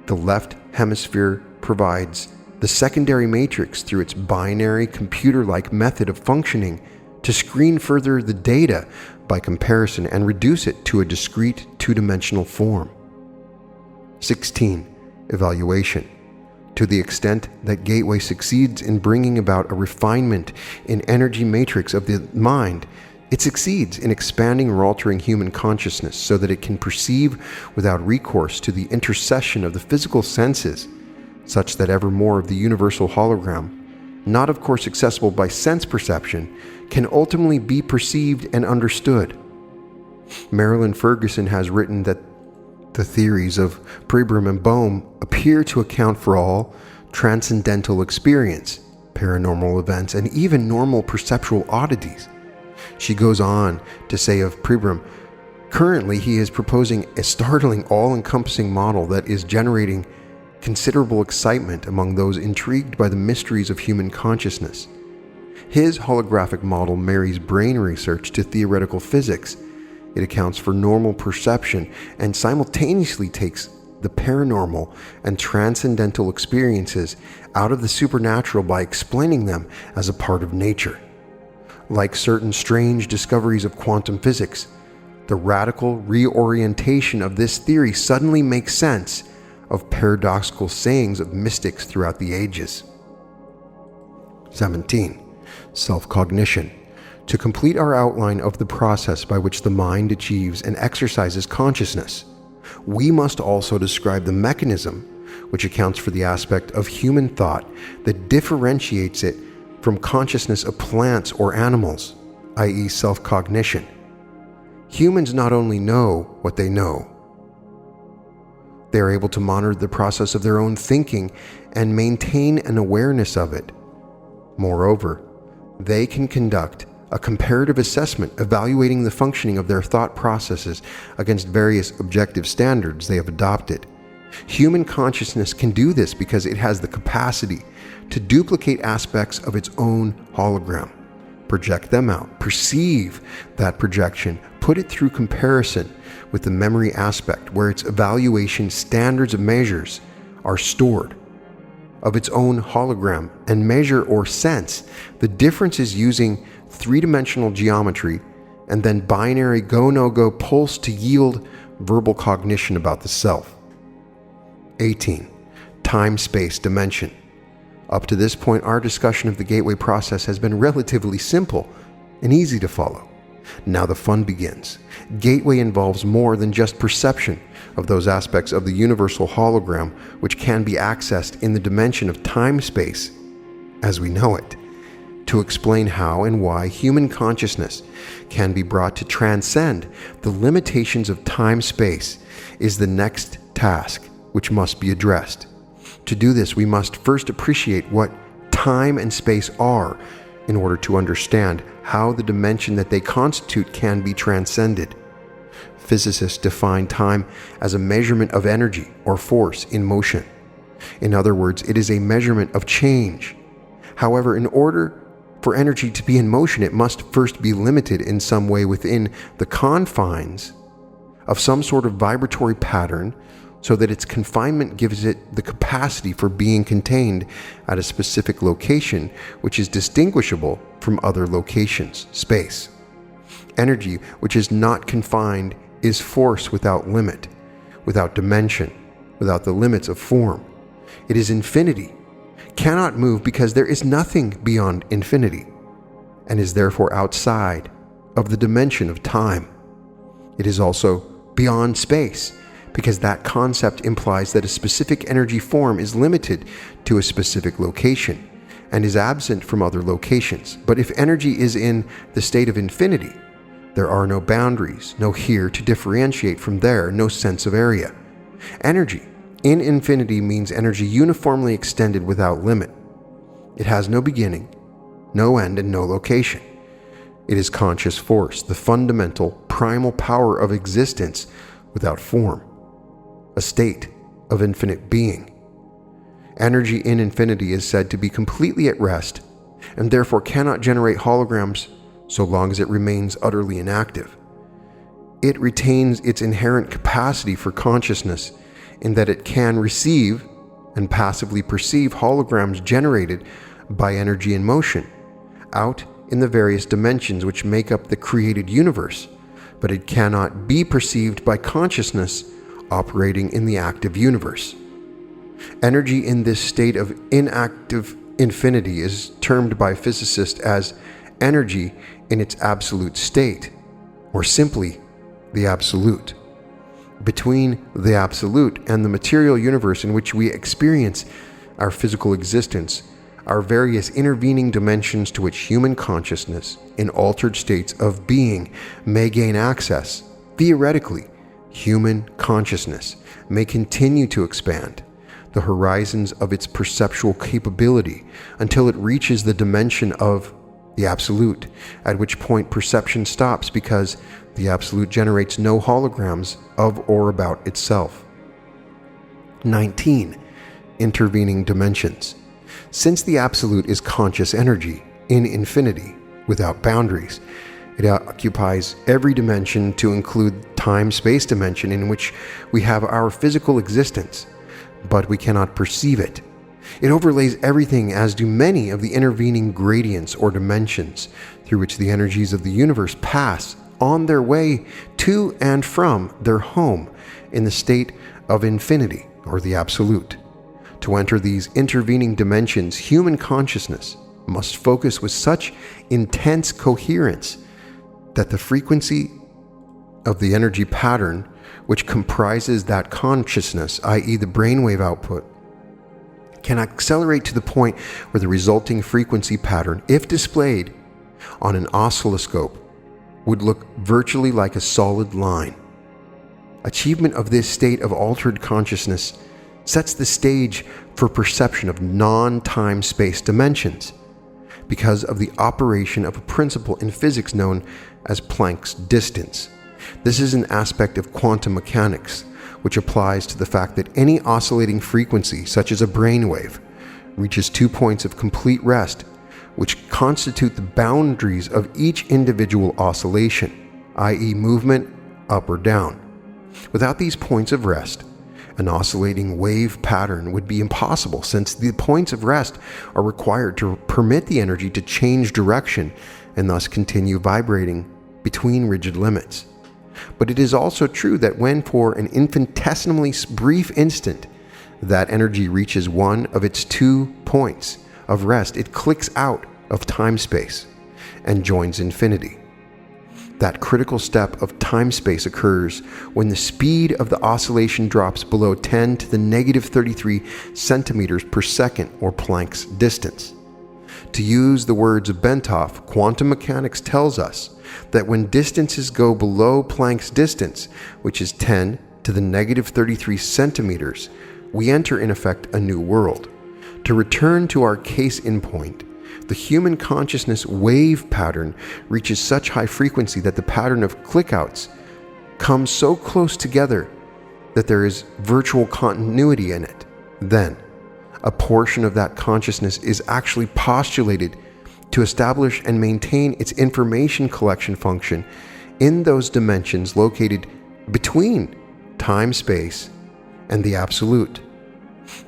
the left hemisphere provides the secondary matrix through its binary computer-like method of functioning to screen further the data by comparison and reduce it to a discrete two-dimensional form. 16. Evaluation. To the extent that Gateway succeeds in bringing about a refinement in energy matrix of the mind, it succeeds in expanding or altering human consciousness so that it can perceive without recourse to the intercession of the physical senses, such that ever more of the universal hologram, not of course accessible by sense perception, can ultimately be perceived and understood. Marilyn Ferguson has written that the theories of Pribram and Bohm appear to account for all transcendental experience, paranormal events, and even normal perceptual oddities. She goes on to say of Pribram, currently he is proposing a startling, all-encompassing model that is generating considerable excitement among those intrigued by the mysteries of human consciousness. His holographic model marries brain research to theoretical physics. It accounts for normal perception and simultaneously takes the paranormal and transcendental experiences out of the supernatural by explaining them as a part of nature. Like certain strange discoveries of quantum physics, the radical reorientation of this theory suddenly makes sense of paradoxical sayings of mystics throughout the ages. 17. Self Cognition. To complete our outline of the process by which the mind achieves and exercises consciousness, we must also describe the mechanism which accounts for the aspect of human thought that differentiates it from consciousness of plants or animals, i.e. self-cognition. Humans not only know what they know, they are able to monitor the process of their own thinking and maintain an awareness of it. Moreover, they can conduct a comparative assessment evaluating the functioning of their thought processes against various objective standards they have adopted. Human consciousness can do this because it has the capacity to duplicate aspects of its own hologram, project them out, perceive that projection, put it through comparison with the memory aspect where its evaluation standards of measures are stored of its own hologram, and measure or sense the differences using three-dimensional geometry and then binary go-no-go pulse to yield verbal cognition about the self. 18. Time-space dimension. Up to this point, our discussion of the Gateway process has been relatively simple and easy to follow. Now the fun begins. Gateway involves more than just perception of those aspects of the universal hologram which can be accessed in the dimension of time-space as we know it. To explain how and why human consciousness can be brought to transcend the limitations of time-space is the next task which must be addressed. To do this, we must first appreciate what time and space are in order to understand how the dimension that they constitute can be transcended. Physicists define time as a measurement of energy or force in motion. In other words, it is a measurement of change. However, in order for energy to be in motion, it must first be limited in some way within the confines of some sort of vibratory pattern, so that its confinement gives it the capacity for being contained at a specific location which is distinguishable from other locations, space. Energy which is not confined is force without limit, without dimension, without the limits of form. It is infinity, cannot move because there is nothing beyond infinity, and is therefore outside of the dimension of time. It is also beyond space, because that concept implies that a specific energy form is limited to a specific location and is absent from other locations. But if energy is in the state of infinity, there are no boundaries, no here to differentiate from there, no sense of area. Energy In infinity means energy uniformly extended without limit. It has no beginning, no end, and no location. It is conscious force, the fundamental, primal power of existence without form, a state of infinite being. Energy in infinity is said to be completely at rest and therefore cannot generate holograms so long as it remains utterly inactive. It retains its inherent capacity for consciousness in that it can receive and passively perceive holograms generated by energy in motion out in the various dimensions which make up the created universe, but it cannot be perceived by consciousness operating in the active universe. Energy in this state of inactive infinity is termed by physicists as energy in its absolute state, or simply the absolute. Between the absolute and the material universe in which we experience our physical existence are various intervening dimensions to which human consciousness, in altered states of being, may gain access. Theoretically, human consciousness may continue to expand the horizons of its perceptual capability until it reaches the dimension of the absolute, at which point perception stops because the absolute generates no holograms of or about itself. 19. Intervening dimensions. Since the absolute is conscious energy in infinity without boundaries, it occupies every dimension to include time-space dimension in which we have our physical existence, but we cannot perceive it. It overlays everything, as do many of the intervening gradients or dimensions through which the energies of the universe pass on their way to and from their home in the state of infinity or the absolute. To enter these intervening dimensions, human consciousness must focus with such intense coherence that the frequency of the energy pattern which comprises that consciousness, i.e. the brainwave output, can accelerate to the point where the resulting frequency pattern, if displayed on an oscilloscope, would look virtually like a solid line. Achievement of this state of altered consciousness sets the stage for perception of non-time-space dimensions because of the operation of a principle in physics known as Planck's distance. This is an aspect of quantum mechanics which applies to the fact that any oscillating frequency, such as a brainwave, reaches 2 points of complete rest, which constitute the boundaries of each individual oscillation, i.e. movement up or down. Without these points of rest, an oscillating wave pattern would be impossible, since the points of rest are required to permit the energy to change direction and thus continue vibrating between rigid limits. But it is also true that when for an infinitesimally brief instant that energy reaches one of its 2 points of rest, it clicks out of time-space and joins infinity. That critical step of time-space occurs when the speed of the oscillation drops below 10 to the negative 33 centimeters per second, or Planck's distance. To use the words of Bentov, quantum mechanics tells us that when distances go below Planck's distance, which is 10 to the negative 33 centimeters, we enter in effect a new world. To return to our case in point, the human consciousness wave pattern reaches such high frequency that the pattern of clickouts comes so close together that there is virtual continuity in it. Then, a portion of that consciousness is actually postulated to establish and maintain its information collection function in those dimensions located between time-space and the absolute.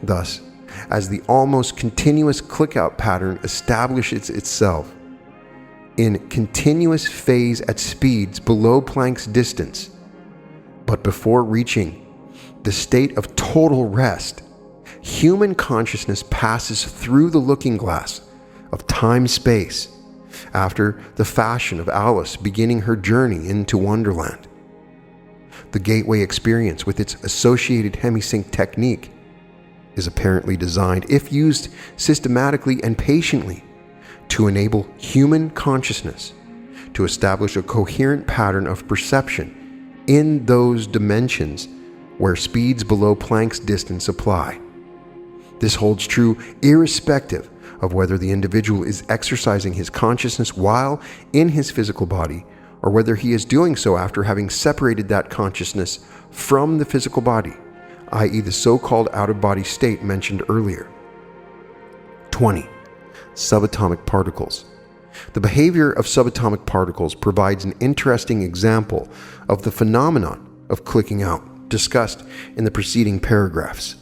Thus, as the almost continuous clickout pattern establishes itself in continuous phase at speeds below Planck's distance, but before reaching the state of total rest, human consciousness passes through the looking glass of time-space after the fashion of Alice beginning her journey into Wonderland. The Gateway experience, with its associated Hemi-Sync technique, is apparently designed, if used systematically and patiently, to enable human consciousness to establish a coherent pattern of perception in those dimensions where speeds below Planck's distance apply. This holds true irrespective of whether the individual is exercising his consciousness while in his physical body, or whether he is doing so after having separated that consciousness from the physical body, i.e. the so-called out-of-body state mentioned earlier. 20. Subatomic particles. The behavior of subatomic particles provides an interesting example of the phenomenon of clicking out, discussed in the preceding paragraphs.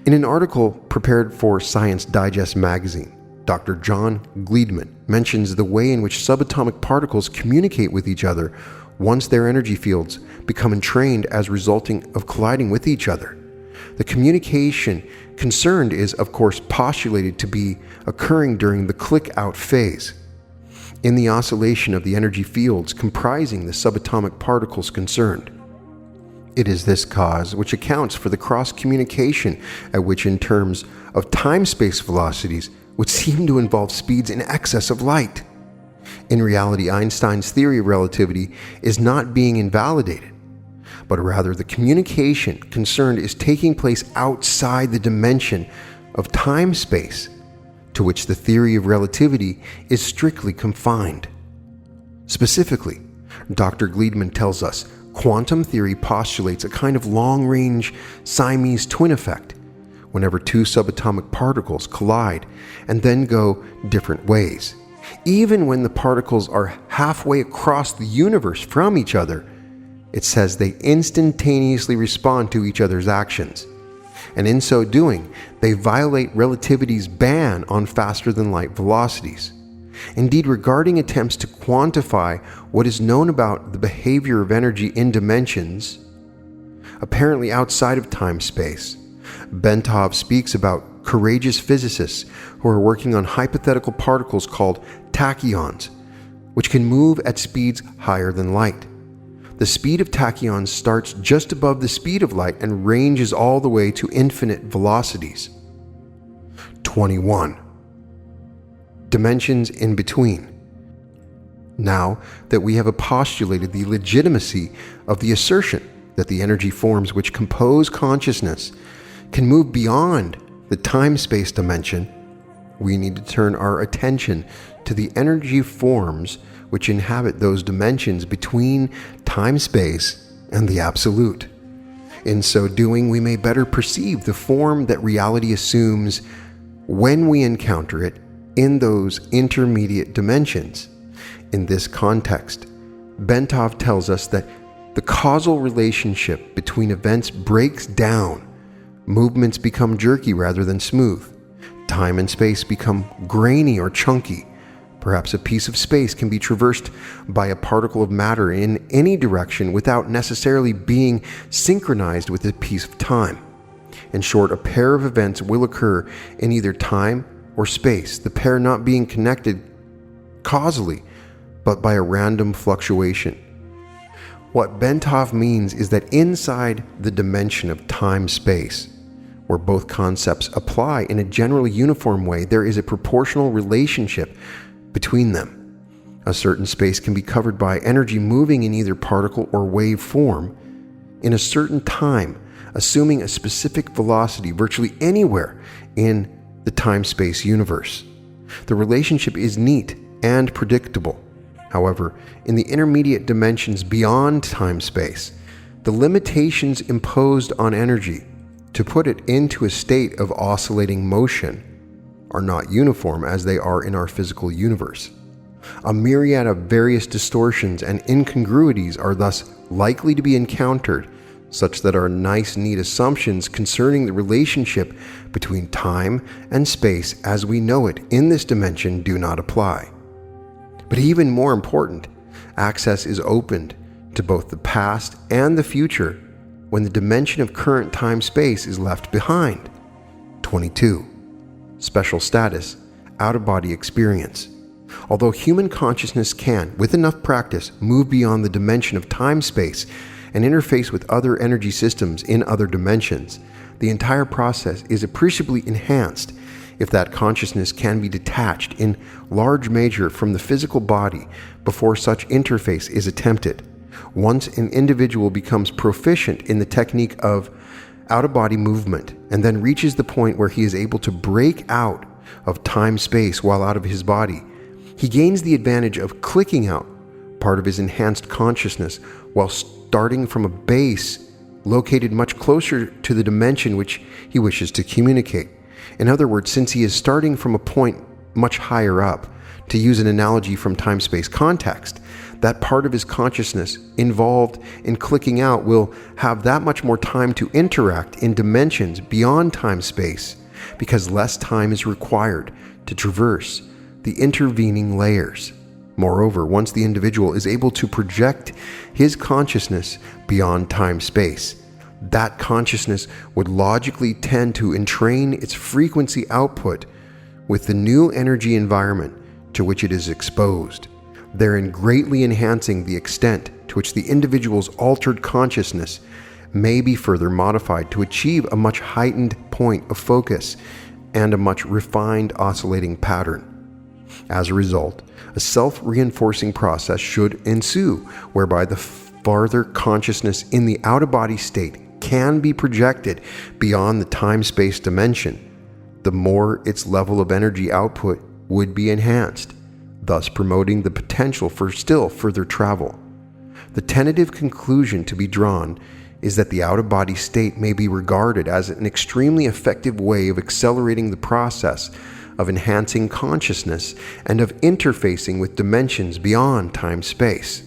In an article prepared for Science Digest magazine, Dr. John Gleedman mentions the way in which subatomic particles communicate with each other once their energy fields become entrained as resulting of colliding with each other. The communication concerned is, of course, postulated to be occurring during the click-out phase, in the oscillation of the energy fields comprising the subatomic particles concerned. It is this cause which accounts for the cross-communication at which, in terms of time-space velocities, would seem to involve speeds in excess of light. In reality, Einstein's theory of relativity is not being invalidated, but rather the communication concerned is taking place outside the dimension of time-space, to which the theory of relativity is strictly confined. Specifically, Dr. Gleedman tells us quantum theory postulates a kind of long-range Siamese twin effect whenever two subatomic particles collide and then go different ways. Even when the particles are halfway across the universe from each other, it says they instantaneously respond to each other's actions. And in so doing, they violate relativity's ban on faster-than-light velocities. Indeed, regarding attempts to quantify what is known about the behavior of energy in dimensions, apparently outside of time-space, Bentov speaks about courageous physicists who are working on hypothetical particles called tachyons, which can move at speeds higher than light. The speed of tachyons starts just above the speed of light and ranges all the way to infinite velocities. 21. Dimensions in between. Now that we have postulated the legitimacy of the assertion that the energy forms which compose consciousness can move beyond the time-space dimension, we need to turn our attention to the energy forms which inhabit those dimensions between time-space and the absolute. In so doing, we may better perceive the form that reality assumes when we encounter it in those intermediate dimensions. In this context, Bentov tells us that the causal relationship between events breaks down. Movements become jerky rather than smooth. Time and space become grainy or chunky. Perhaps a piece of space can be traversed by a particle of matter in any direction without necessarily being synchronized with a piece of time. In short, a pair of events will occur in either time or space, the pair not being connected causally, but by a random fluctuation. What Bentov means is that inside the dimension of time-space, where both concepts apply in a generally uniform way, there is a proportional relationship between them. A certain space can be covered by energy moving in either particle or wave form in a certain time, assuming a specific velocity virtually anywhere in the time-space universe. The relationship is neat and predictable. However, in the intermediate dimensions beyond time-space, the limitations imposed on energy to put it into a state of oscillating motion are not uniform as they are in our physical universe. A myriad of various distortions and incongruities are thus likely to be encountered, such that our nice, neat assumptions concerning the relationship between time and space as we know it in this dimension do not apply. But even more important, access is opened to both the past and the future when the dimension of current time-space is left behind. 22. Special status, out-of-body experience. Although human consciousness can, with enough practice, move beyond the dimension of time-space and interface with other energy systems in other dimensions, the entire process is appreciably enhanced if that consciousness can be detached in large measure from the physical body before such interface is attempted, Once an individual becomes proficient in the technique of out-of-body movement and then reaches the point where he is able to break out of time-space while out of his body, he gains the advantage of clicking out part of his enhanced consciousness while starting from a base located much closer to the dimension which he wishes to communicate. In other words, since he is starting from a point much higher up, to use an analogy from time-space context, that part of his consciousness involved in clicking out will have that much more time to interact in dimensions beyond time-space, because less time is required to traverse the intervening layers. Moreover, once the individual is able to project his consciousness beyond time-space, that consciousness would logically tend to entrain its frequency output with the new energy environment to which it is exposed, therein greatly enhancing the extent to which the individual's altered consciousness may be further modified to achieve a much heightened point of focus and a much refined oscillating pattern. As a result, a self-reinforcing process should ensue, whereby the farther consciousness in the out-of-body state can be projected beyond the time-space dimension, the more its level of energy output would be enhanced, thus promoting the potential for still further travel. The tentative conclusion to be drawn is that the out-of-body state may be regarded as an extremely effective way of accelerating the process of enhancing consciousness and of interfacing with dimensions beyond time-space.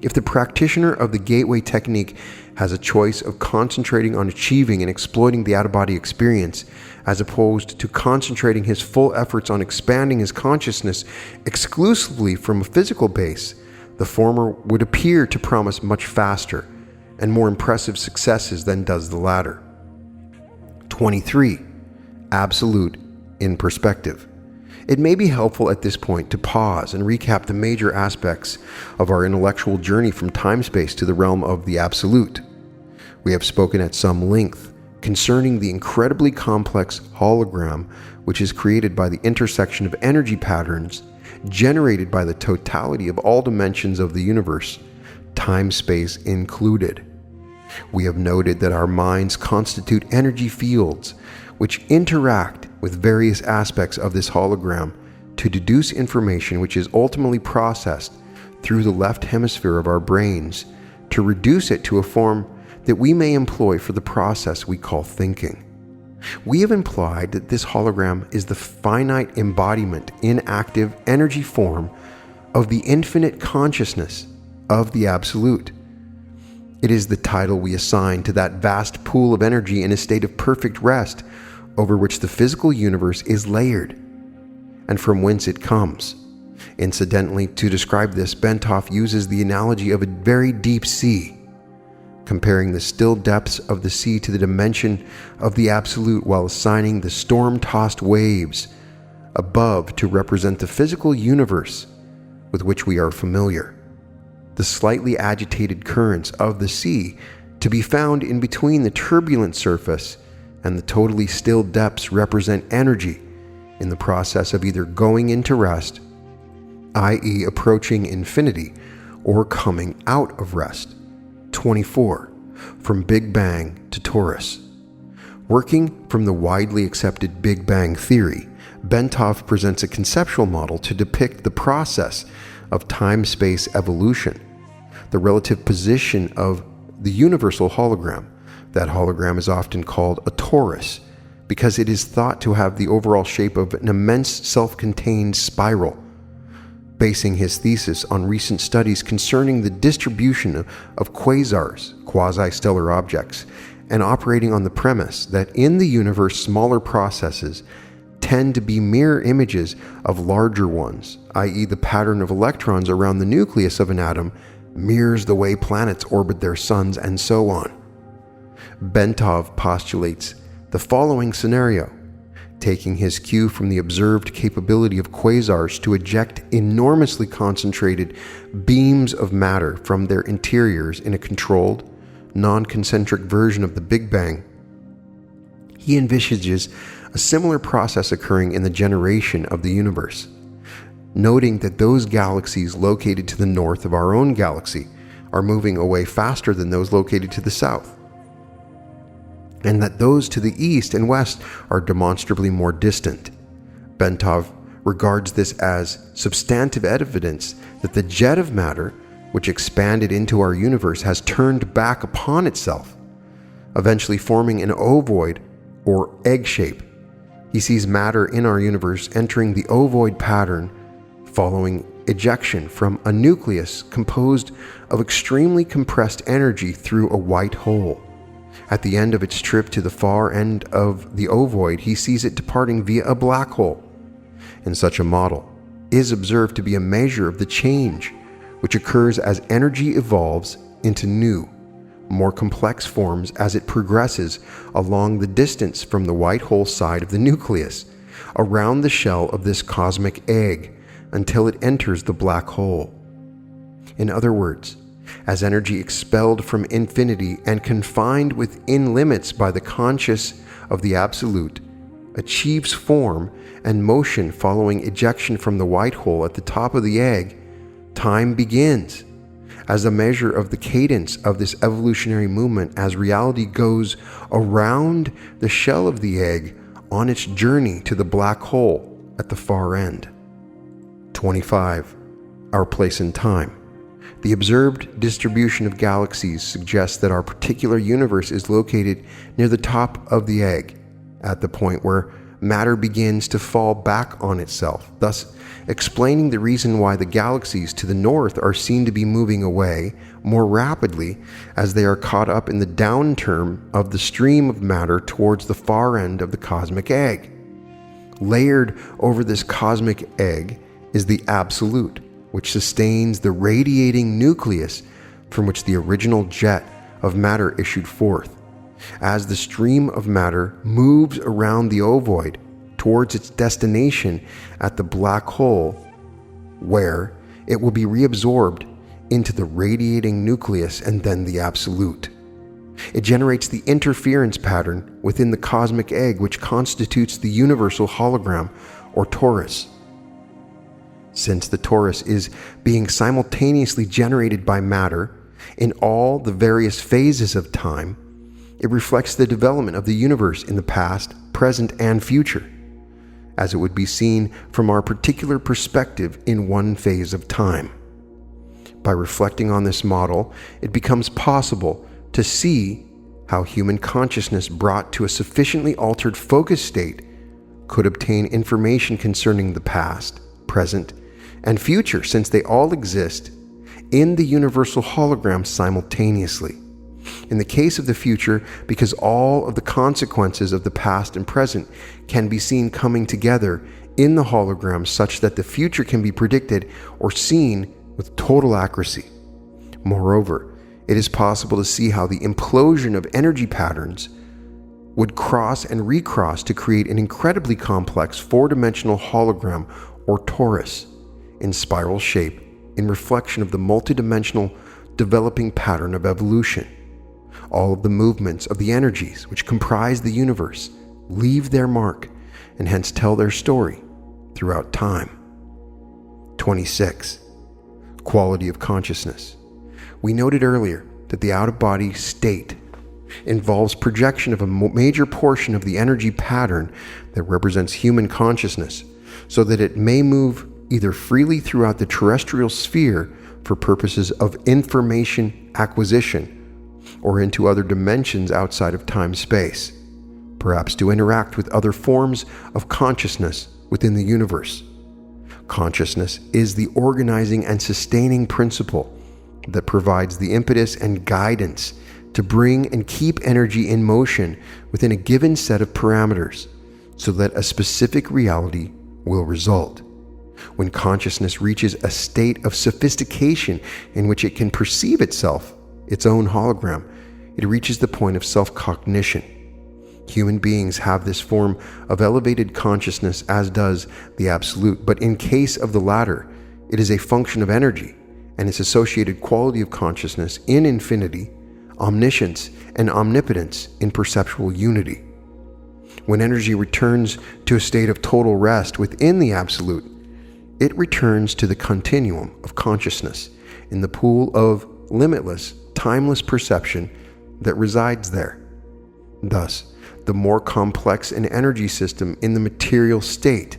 If the practitioner of the Gateway technique has a choice of concentrating on achieving and exploiting the out-of-body experience, as opposed to concentrating his full efforts on expanding his consciousness exclusively from a physical base, the former would appear to promise much faster and more impressive successes than does the latter. 23. Absolute in perspective. It may be helpful at this point to pause and recap the major aspects of our intellectual journey from time-space to the realm of the absolute. We have spoken at some length concerning the incredibly complex hologram which is created by the intersection of energy patterns generated by the totality of all dimensions of the universe, time-space included. We have noted that our minds constitute energy fields which interact with various aspects of this hologram to deduce information which is ultimately processed through the left hemisphere of our brains to reduce it to a form that we may employ for the process we call thinking. We have implied that this hologram is the finite embodiment in active energy form of the infinite consciousness of the Absolute. It is the title we assign to that vast pool of energy in a state of perfect rest over which the physical universe is layered, and from whence it comes. Incidentally, to describe this, Bentoff uses the analogy of a very deep sea, comparing the still depths of the sea to the dimension of the Absolute while assigning the storm-tossed waves above to represent the physical universe with which we are familiar. The slightly agitated currents of the sea to be found in between the turbulent surface and the totally still depths represent energy in the process of either going into rest, i.e. approaching infinity, or coming out of rest. 24. From Big Bang to Torus. Working from the widely accepted Big Bang theory, Bentoff presents a conceptual model to depict the process of time-space evolution, the relative position of the universal hologram. That hologram is often called a torus because it is thought to have the overall shape of an immense self-contained spiral, basing his thesis on recent studies concerning the distribution of quasars, quasi-stellar objects, and operating on the premise that in the universe smaller processes tend to be mirror images of larger ones, i.e. the pattern of electrons around the nucleus of an atom mirrors the way planets orbit their suns, and so on. Bentoff postulates the following scenario, taking his cue from the observed capability of quasars to eject enormously concentrated beams of matter from their interiors in a controlled, non-concentric version of the Big Bang. He envisages a similar process occurring in the generation of the universe, noting that those galaxies located to the north of our own galaxy are moving away faster than those located to the south, and that those to the east and west are demonstrably more distant. Bentov regards this as substantive evidence that the jet of matter, which expanded into our universe, has turned back upon itself, eventually forming an ovoid or egg shape. He sees matter in our universe entering the ovoid pattern following ejection from a nucleus composed of extremely compressed energy through a white hole. At the end of its trip to the far end of the ovoid, he sees it departing via a black hole. And such a model is observed to be a measure of the change which occurs as energy evolves into new, more complex forms as it progresses along the distance from the white hole side of the nucleus, around the shell of this cosmic egg, until it enters the black hole. In other words, as energy expelled from infinity and confined within limits by the conscious of the Absolute achieves form and motion following ejection from the white hole at the top of the egg, time begins as a measure of the cadence of this evolutionary movement as reality goes around the shell of the egg on its journey to the black hole at the far end. 25. Our place in time. The observed distribution of galaxies suggests that our particular universe is located near the top of the egg, at the point where matter begins to fall back on itself, thus explaining the reason why the galaxies to the north are seen to be moving away more rapidly as they are caught up in the downturn of the stream of matter towards the far end of the cosmic egg. Layered over this cosmic egg is the Absolute, which sustains the radiating nucleus from which the original jet of matter issued forth. As the stream of matter moves around the ovoid towards its destination at the black hole, where it will be reabsorbed into the radiating nucleus and then the Absolute. It generates the interference pattern within the cosmic egg, which constitutes the universal hologram, or Torus. Since the Torus is being simultaneously generated by matter in all the various phases of time, it reflects the development of the universe in the past, present, and future, as it would be seen from our particular perspective in one phase of time. By reflecting on this model, it becomes possible to see how human consciousness brought to a sufficiently altered focus state could obtain information concerning the past, present, and future, since they all exist in the universal hologram simultaneously. In the case of the future, because all of the consequences of the past and present can be seen coming together in the hologram such that the future can be predicted or seen with total accuracy. Moreover, it is possible to see how the implosion of energy patterns would cross and recross to create an incredibly complex four-dimensional hologram, or torus, in spiral shape, in reflection of the multidimensional developing pattern of evolution. All of the movements of the energies which comprise the universe leave their mark and hence tell their story throughout time. 26. Quality of consciousness. We noted earlier that the out-of-body state involves projection of a major portion of the energy pattern that represents human consciousness, so that it may move either freely throughout the terrestrial sphere for purposes of information acquisition, or into other dimensions outside of time-space, perhaps to interact with other forms of consciousness within the universe. Consciousness is the organizing and sustaining principle that provides the impetus and guidance to bring and keep energy in motion within a given set of parameters, so that a specific reality will result. When consciousness reaches a state of sophistication in which it can perceive itself, its own hologram, it reaches the point of self-cognition. Human beings have this form of elevated consciousness, as does the Absolute, but in case of the latter, it is a function of energy and its associated quality of consciousness in infinity, omniscience, and omnipotence in perceptual unity. When energy returns to a state of total rest within the Absolute, it returns to the continuum of consciousness in the pool of limitless, timeless perception that resides there. Thus, the more complex an energy system in the material state,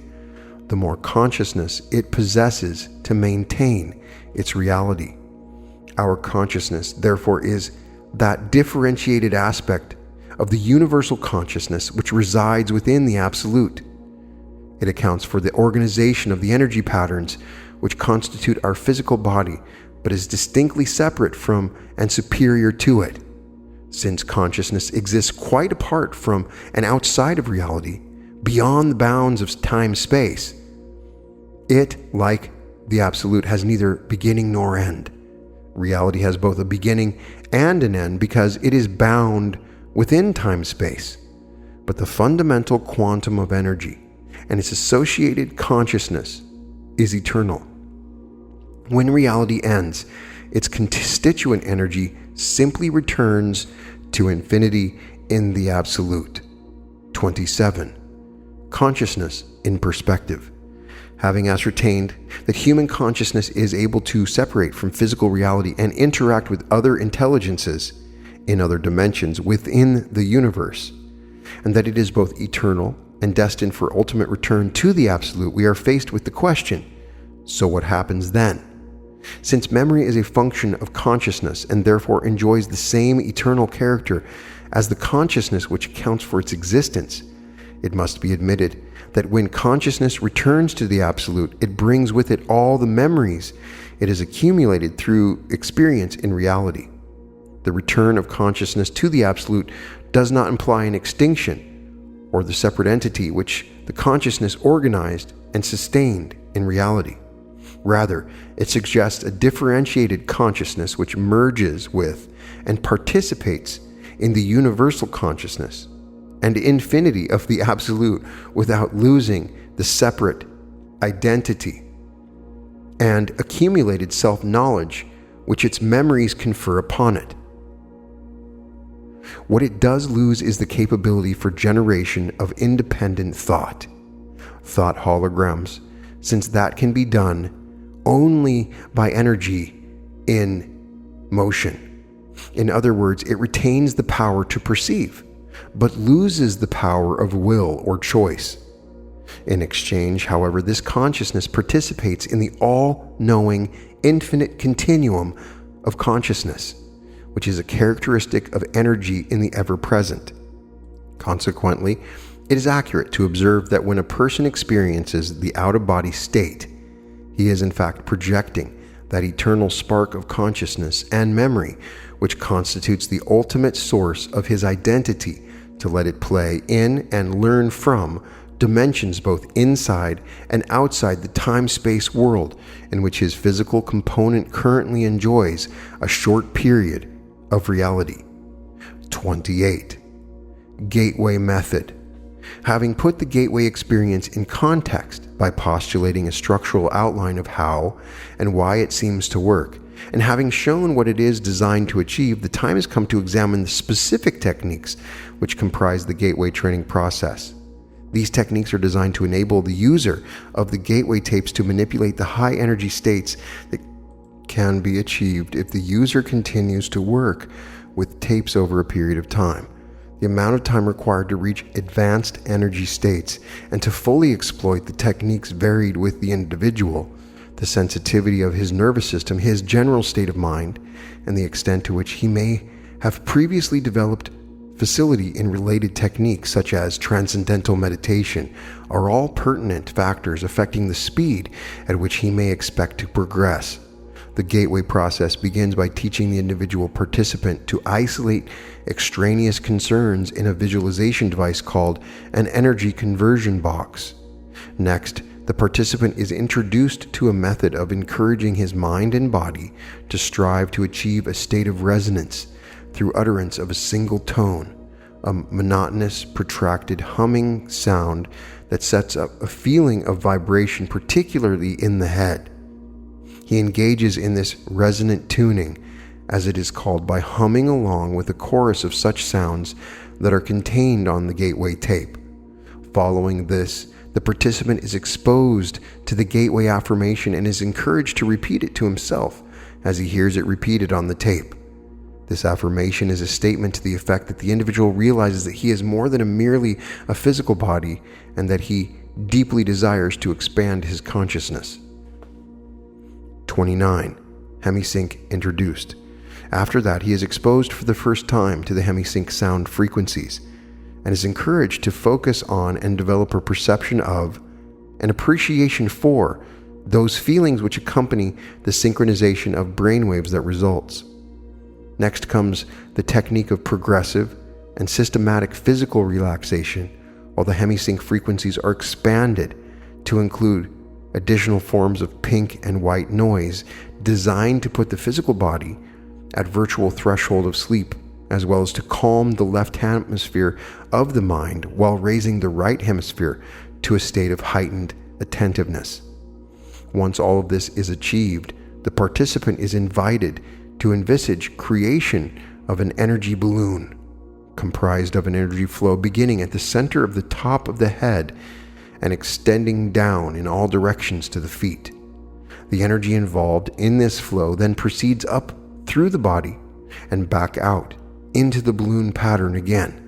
the more consciousness it possesses to maintain its reality. Our consciousness, therefore, is that differentiated aspect of the universal consciousness which resides within the Absolute. It accounts for the organization of the energy patterns which constitute our physical body, but is distinctly separate from and superior to it. Since consciousness exists quite apart from and outside of reality, beyond the bounds of time-space, it, like the Absolute, has neither beginning nor end. Reality has both a beginning and an end because it is bound within time-space. But the fundamental quantum of energy and its associated consciousness is eternal. When reality ends, its constituent energy simply returns to infinity in the Absolute. 27. Consciousness in perspective. Having ascertained that human consciousness is able to separate from physical reality and interact with other intelligences in other dimensions within the universe, and that it is both eternal and destined for ultimate return to the Absolute, we are faced with the question, so what happens then? Since memory is a function of consciousness and therefore enjoys the same eternal character as the consciousness which accounts for its existence, it must be admitted that when consciousness returns to the Absolute, it brings with it all the memories it has accumulated through experience in reality. The return of consciousness to the Absolute does not imply an extinction or the separate entity which the consciousness organized and sustained in reality. Rather, it suggests a differentiated consciousness which merges with and participates in the universal consciousness and infinity of the Absolute without losing the separate identity and accumulated self-knowledge which its memories confer upon it. What it does lose is the capability for generation of independent thought holograms, since that can be done only by energy in motion. In other words, it retains the power to perceive, but loses the power of will or choice. In exchange, however, this consciousness participates in the all-knowing, infinite continuum of consciousness, which is a characteristic of energy in the ever-present. Consequently, it is accurate to observe that when a person experiences the out-of-body state, he is in fact projecting that eternal spark of consciousness and memory, which constitutes the ultimate source of his identity, to let it play in and learn from dimensions both inside and outside the time-space world in which his physical component currently enjoys a short period of reality. 28. Gateway method. Having put the gateway experience in context by postulating a structural outline of how and why it seems to work, and having shown what it is designed to achieve, the time has come to examine the specific techniques which comprise the gateway training process. These techniques are designed to enable the user of the gateway tapes to manipulate the high energy states that can be achieved if the user continues to work with tapes over a period of time. The amount of time required to reach advanced energy states and to fully exploit the techniques varied with the individual, the sensitivity of his nervous system, his general state of mind, and the extent to which he may have previously developed facility in related techniques such as Transcendental Meditation are all pertinent factors affecting the speed at which he may expect to progress. The gateway process begins by teaching the individual participant to isolate extraneous concerns in a visualization device called an energy conversion box. Next, the participant is introduced to a method of encouraging his mind and body to strive to achieve a state of resonance through utterance of a single tone, a monotonous, protracted humming sound that sets up a feeling of vibration, particularly in the head. He engages in this resonant tuning, as it is called, by humming along with a chorus of such sounds that are contained on the gateway tape. Following this, the participant is exposed to the gateway affirmation and is encouraged to repeat it to himself as he hears it repeated on the tape. This affirmation is a statement to the effect that the individual realizes that he is more than merely a physical body and that he deeply desires to expand his consciousness. 29. Hemi-Sync Introduced. After that, he is exposed for the first time to the Hemi-Sync sound frequencies and is encouraged to focus on and develop a perception of and appreciation for those feelings which accompany the synchronization of brainwaves that results. Next comes the technique of progressive and systematic physical relaxation, while the Hemi-Sync frequencies are expanded to include additional forms of pink and white noise designed to put the physical body at virtual threshold of sleep, as well as to calm the left hemisphere of the mind while raising the right hemisphere to a state of heightened attentiveness. Once all of this is achieved, the participant is invited to envisage creation of an energy balloon comprised of an energy flow beginning at the center of the top of the head and extending down in all directions to the feet. The energy involved in this flow then proceeds up through the body and back out into the balloon pattern again.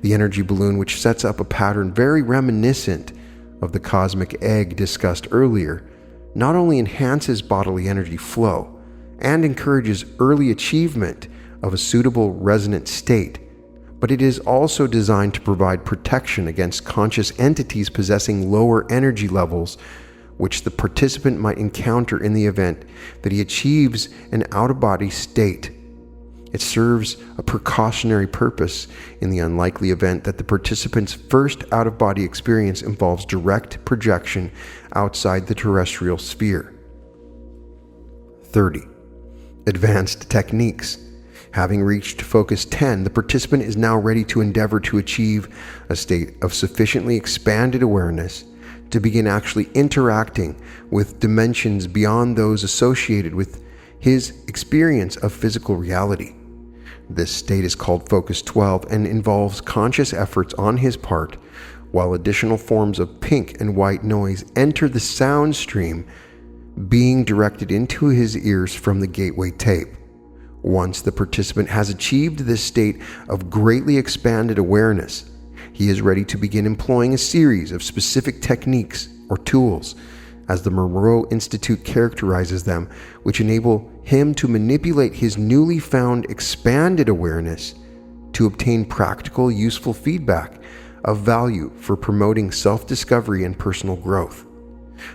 The energy balloon, which sets up a pattern very reminiscent of the cosmic egg discussed earlier, not only enhances bodily energy flow and encourages early achievement of a suitable resonant state, but it is also designed to provide protection against conscious entities possessing lower energy levels, which the participant might encounter in the event that he achieves an out-of-body state. It serves a precautionary purpose in the unlikely event that the participant's first out-of-body experience involves direct projection outside the terrestrial sphere. 30. Advanced techniques. Having reached focus 10, the participant is now ready to endeavor to achieve a state of sufficiently expanded awareness to begin actually interacting with dimensions beyond those associated with his experience of physical reality. This state is called Focus 12 and involves conscious efforts on his part, while additional forms of pink and white noise enter the sound stream being directed into his ears from the Gateway tape. Once the participant has achieved this state of greatly expanded awareness, he is ready to begin employing a series of specific techniques or tools, as the Monroe Institute characterizes them, which enable him to manipulate his newly found expanded awareness to obtain practical, useful feedback of value for promoting self-discovery and personal growth.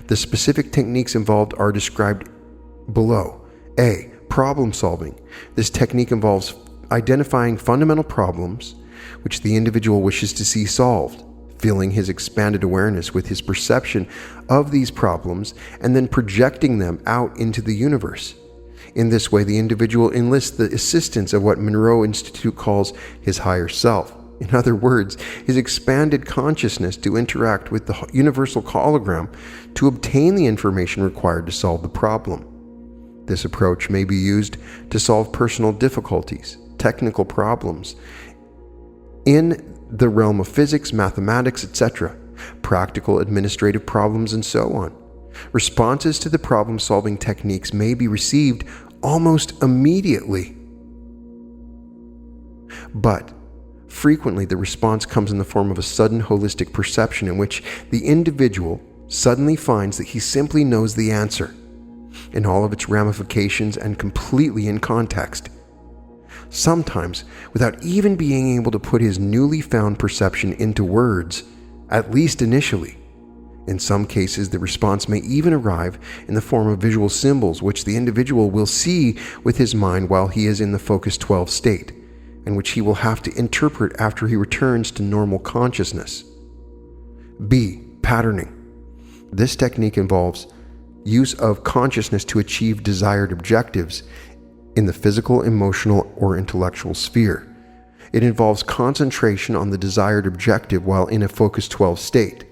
The specific techniques involved are described below. A. Problem solving. This technique involves identifying fundamental problems which the individual wishes to see solved, filling his expanded awareness with his perception of these problems, and then projecting them out into the universe. In this way, the individual enlists the assistance of what Monroe Institute calls his higher self. In other words, his expanded consciousness to interact with the universal hologram to obtain the information required to solve the problem. This approach may be used to solve personal difficulties, technical problems in the realm of physics, mathematics, etc., practical administrative problems, and so on. Responses to the problem-solving techniques may be received almost immediately, but frequently the response comes in the form of a sudden holistic perception in which the individual suddenly finds that he simply knows the answer in all of its ramifications and completely in context, sometimes without even being able to put his newly found perception into words, at least initially. In some cases, the response may even arrive in the form of visual symbols, which the individual will see with his mind while he is in the Focus 12 state, and which he will have to interpret after he returns to normal consciousness. B. Patterning. This technique involves use of consciousness to achieve desired objectives in the physical, emotional, or intellectual sphere. It involves concentration on the desired objective while in a Focus 12 state,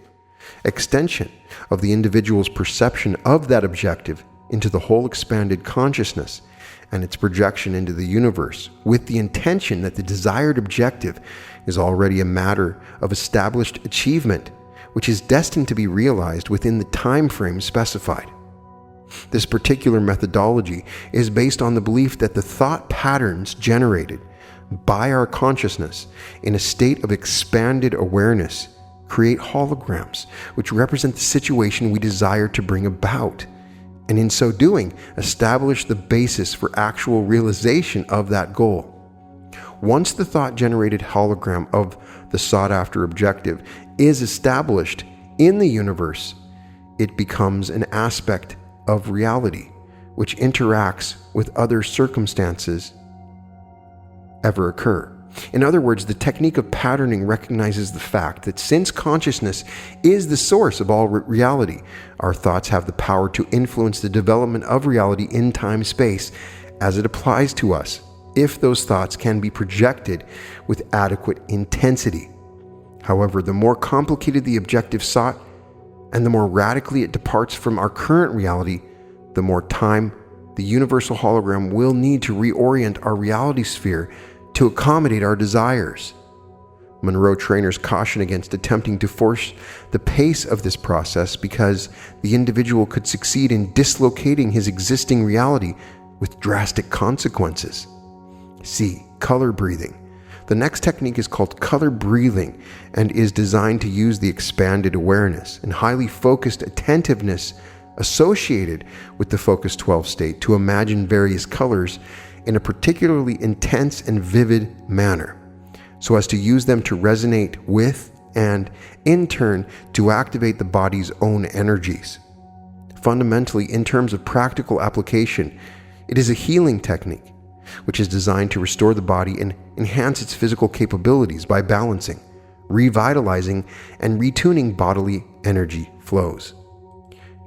extension of the individual's perception of that objective into the whole expanded consciousness, and its projection into the universe with the intention that the desired objective is already a matter of established achievement, which is destined to be realized within the time frame specified. This particular methodology is based on the belief that the thought patterns generated by our consciousness in a state of expanded awareness create holograms, which represent the situation we desire to bring about, and in so doing, establish the basis for actual realization of that goal. Once the thought-generated hologram of the sought-after objective is established in the universe, it becomes an aspect of reality, which interacts with other circumstances ever occur. In other words, the technique of patterning recognizes the fact that since consciousness is the source of all reality, our thoughts have the power to influence the development of reality in time-space as it applies to us, if those thoughts can be projected with adequate intensity. However, the more complicated the objective sought, and the more radically it departs from our current reality, the more time the universal hologram will need to reorient our reality sphere to accommodate our desires. Monroe trainers caution against attempting to force the pace of this process because the individual could succeed in dislocating his existing reality with drastic consequences. C. Color breathing. The next technique is called color breathing and is designed to use the expanded awareness and highly focused attentiveness associated with the Focus 12 state to imagine various colors in a particularly intense and vivid manner, so as to use them to resonate with and, in turn, to activate the body's own energies. Fundamentally, in terms of practical application, it is a healing technique, which is designed to restore the body and enhance its physical capabilities by balancing, revitalizing, and retuning bodily energy flows.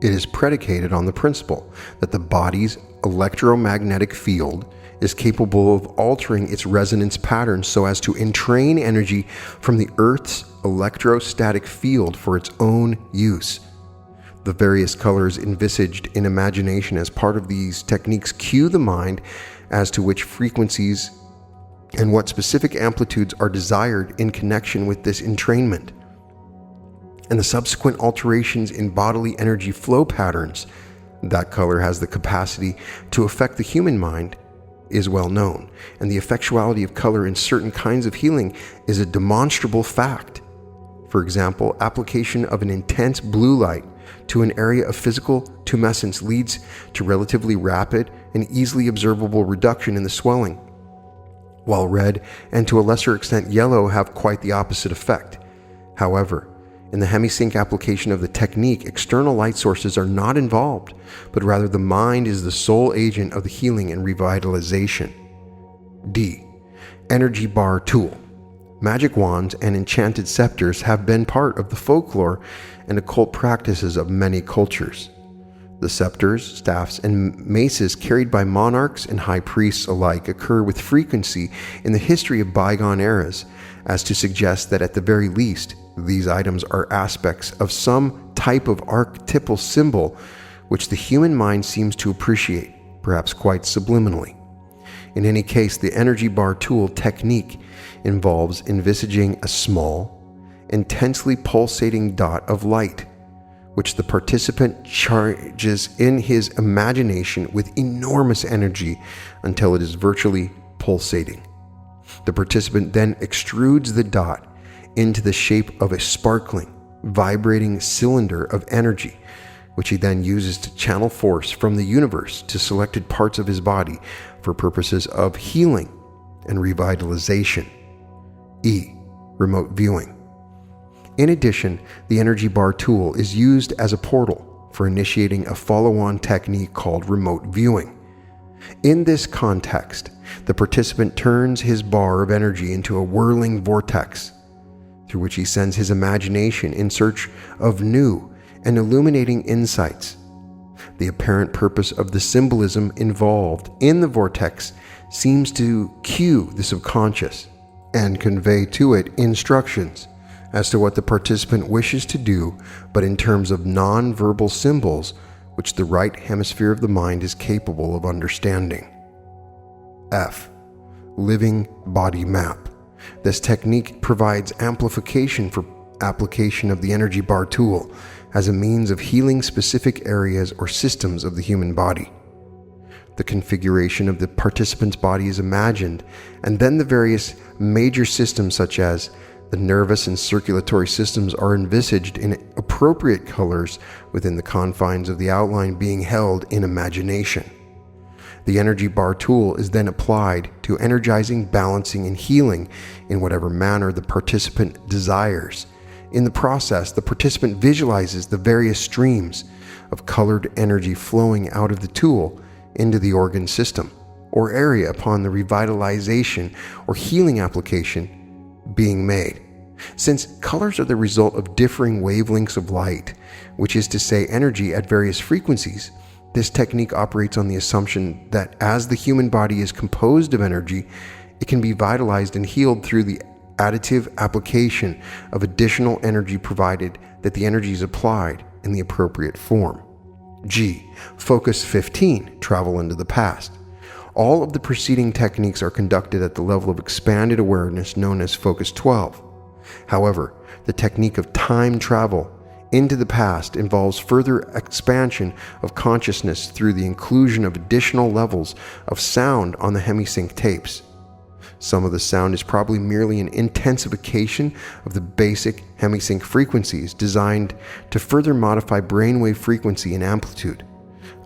It is predicated on the principle that the body's electromagnetic field is capable of altering its resonance patterns so as to entrain energy from the Earth's electrostatic field for its own use. The various colors envisaged in imagination as part of these techniques cue the mind as to which frequencies and what specific amplitudes are desired in connection with this entrainment. And the subsequent alterations in bodily energy flow patterns that color has the capacity to affect the human mind is well known, and the effectuality of color in certain kinds of healing is a demonstrable fact. For example, application of an intense blue light to an area of physical tumescence leads to relatively rapid and easily observable reduction in the swelling, while red and to a lesser extent yellow have quite the opposite effect. However, in the Hemi-Sync application of the technique, external light sources are not involved, but rather the mind is the sole agent of the healing and revitalization. D. Energy bar tool. Magic wands and enchanted scepters have been part of the folklore and occult practices of many cultures. The scepters, staffs, and maces carried by monarchs and high priests alike occur with frequency in the history of bygone eras, as to suggest that at the very least, these items are aspects of some type of archetypal symbol which the human mind seems to appreciate, perhaps quite subliminally. In any case, the energy bar tool technique involves envisaging a small, intensely pulsating dot of light, which the participant charges in his imagination with enormous energy until it is virtually pulsating. The participant then extrudes the dot into the shape of a sparkling, vibrating cylinder of energy, which he then uses to channel force from the universe to selected parts of his body for purposes of healing and revitalization. E. Remote viewing. In addition, the energy bar tool is used as a portal for initiating a follow-on technique called remote viewing. In this context, the participant turns his bar of energy into a whirling vortex, through which he sends his imagination in search of new and illuminating insights. The apparent purpose of the symbolism involved in the vortex seems to cue the subconscious and convey to it instructions as to what the participant wishes to do, but in terms of non-verbal symbols which the right hemisphere of the mind is capable of understanding. F. Living body map. This technique provides amplification for application of the energy bar tool, as a means of healing specific areas or systems of the human body. The configuration of the participant's body is imagined, and then the various major systems such as the nervous and circulatory systems are envisaged in appropriate colors within the confines of the outline being held in imagination. The energy bar tool is then applied to energizing, balancing, and healing in whatever manner the participant desires. In the process, the participant visualizes the various streams of colored energy flowing out of the tool into the organ system or area upon the revitalization or healing application being made. Since colors are the result of differing wavelengths of light, which is to say energy at various frequencies, this technique operates on the assumption that as the human body is composed of energy, it can be vitalized and healed through the additive application of additional energy provided that the energy is applied in the appropriate form. G. Focus 15. Travel into the past. All of the preceding techniques are conducted at the level of expanded awareness known as Focus 12. However, the technique of time travel into the past involves further expansion of consciousness through the inclusion of additional levels of sound on the Hemi-Sync tapes. Some of the sound is probably merely an intensification of the basic Hemi-Sync frequencies designed to further modify brainwave frequency and amplitude.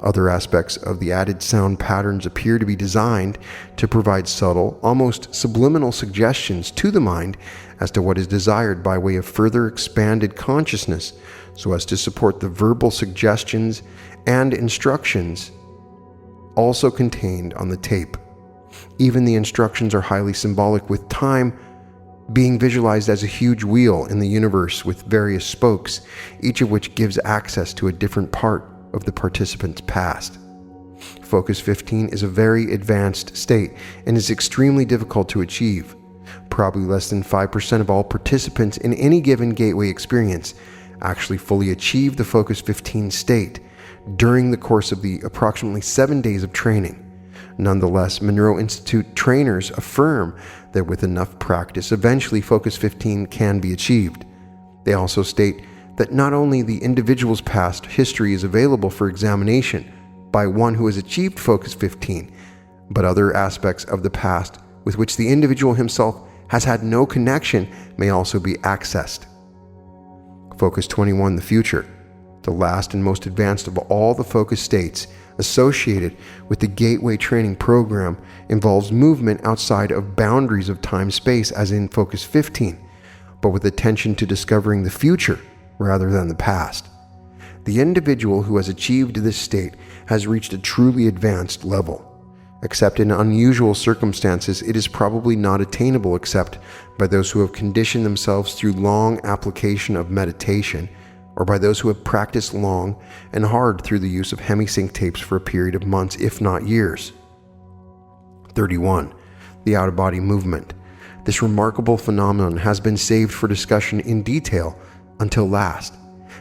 Other aspects of the added sound patterns appear to be designed to provide subtle, almost subliminal suggestions to the mind as to what is desired by way of further expanded consciousness, so as to support the verbal suggestions and instructions also contained on the tape. Even the instructions are highly symbolic, with time being visualized as a huge wheel in the universe with various spokes, each of which gives access to a different part of the participant's past. Focus 15 is a very advanced state and is extremely difficult to achieve. Probably less than 5% of all participants in any given gateway experience actually fully achieve the Focus 15 state during the course of the approximately 7 days of training. Nonetheless, Monroe Institute trainers affirm that with enough practice, eventually Focus 15 can be achieved. They also state that not only the individual's past history is available for examination by one who has achieved Focus 15, but other aspects of the past with which the individual himself has had no connection may also be accessed. Focus 21, the future, the last and most advanced of all the focus states associated with the Gateway training program, involves movement outside of boundaries of time-space as in Focus 15, but with attention to discovering the future rather than the past. The individual who has achieved this state has reached a truly advanced level. Except in unusual circumstances, it is probably not attainable except by those who have conditioned themselves through long application of meditation, or by those who have practiced long and hard through the use of Hemi-Sync tapes for a period of months, if not years. 31. The out-of-body movement. This remarkable phenomenon has been saved for discussion in detail until last,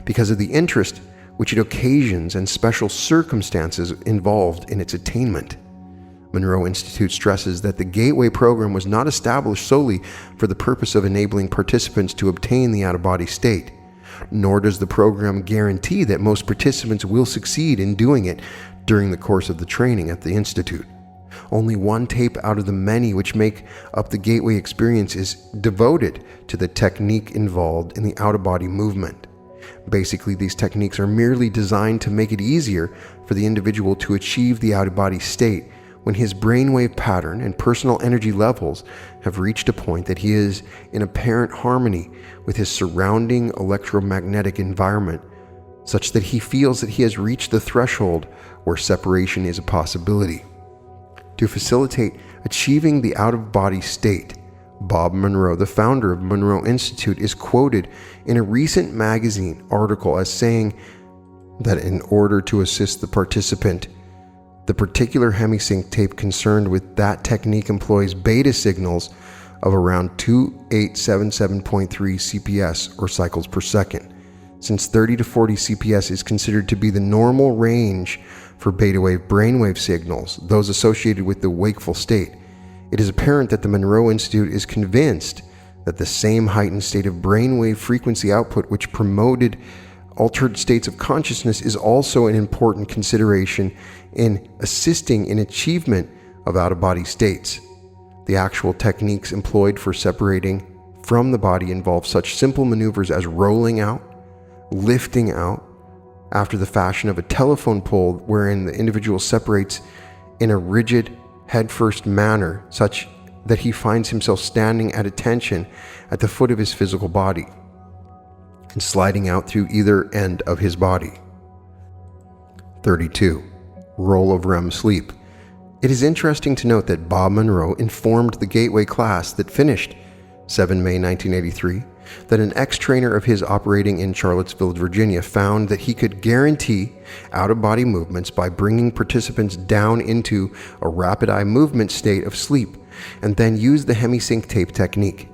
because of the interest which it occasions and special circumstances involved in its attainment. Monroe Institute stresses that the Gateway program was not established solely for the purpose of enabling participants to obtain the out-of-body state, nor does the program guarantee that most participants will succeed in doing it during the course of the training at the Institute. Only one tape out of the many which make up the Gateway experience is devoted to the technique involved in the out-of-body movement. Basically, these techniques are merely designed to make it easier for the individual to achieve the out-of-body state when his brainwave pattern and personal energy levels have reached a point that he is in apparent harmony with his surrounding electromagnetic environment, such that he feels that he has reached the threshold where separation is a possibility. To facilitate achieving the out-of-body state, Bob Monroe, the founder of Monroe Institute, is quoted in a recent magazine article as saying that in order to assist the participant, the particular Hemi-Sync tape concerned with that technique employs beta signals of around 2877.3 CPS or cycles per second. Since 30 to 40 CPS is considered to be the normal range for beta wave brainwave signals, those associated with the wakeful state, it is apparent that the Monroe Institute is convinced that the same heightened state of brainwave frequency output which promoted Altered states of consciousness is also an important consideration in assisting in achievement of out-of-body states. The actual techniques employed for separating from the body involve such simple maneuvers as rolling out, lifting out, after the fashion of a telephone pole, wherein the individual separates in a rigid, head-first manner such that he finds himself standing at attention at the foot of his physical body and sliding out through either end of his body. 32. Role of REM Sleep. It is interesting to note that Bob Monroe informed the Gateway class that finished 7 May 1983 that an ex-trainer of his operating in Charlottesville, Virginia, found that he could guarantee out-of-body movements by bringing participants down into a rapid eye movement state of sleep and then use the Hemi-Sync tape technique.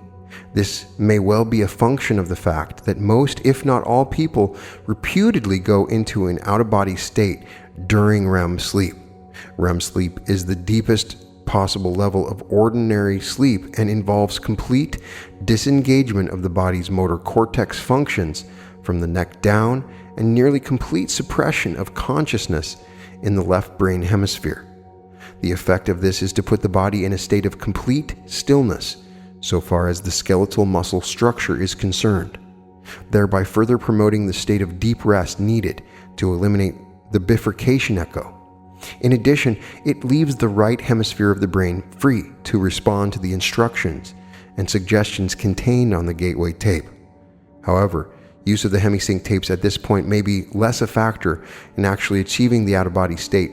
This may well be a function of the fact that most, if not all people, reputedly go into an out-of-body state during REM sleep. REM sleep is the deepest possible level of ordinary sleep and involves complete disengagement of the body's motor cortex functions from the neck down and nearly complete suppression of consciousness in the left brain hemisphere. The effect of this is to put the body in a state of complete stillness so far as the skeletal muscle structure is concerned, thereby further promoting the state of deep rest needed to eliminate the bifurcation echo. In addition, it leaves the right hemisphere of the brain free to respond to the instructions and suggestions contained on the Gateway tape. However, use of the Hemi-Sync tapes at this point may be less a factor in actually achieving the out-of-body state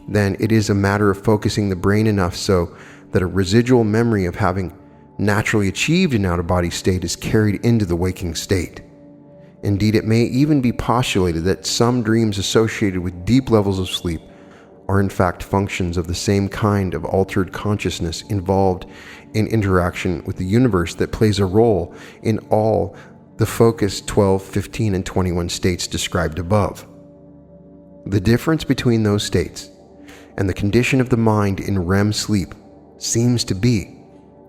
than it is a matter of focusing the brain enough so that a residual memory of having naturally achieved an out-of-body state is carried into the waking state. Indeed, it may even be postulated that some dreams associated with deep levels of sleep are in fact functions of the same kind of altered consciousness involved in interaction with the universe that plays a role in all the focus 12, 15, and 21 states described above. The difference between those states and the condition of the mind in REM sleep seems to be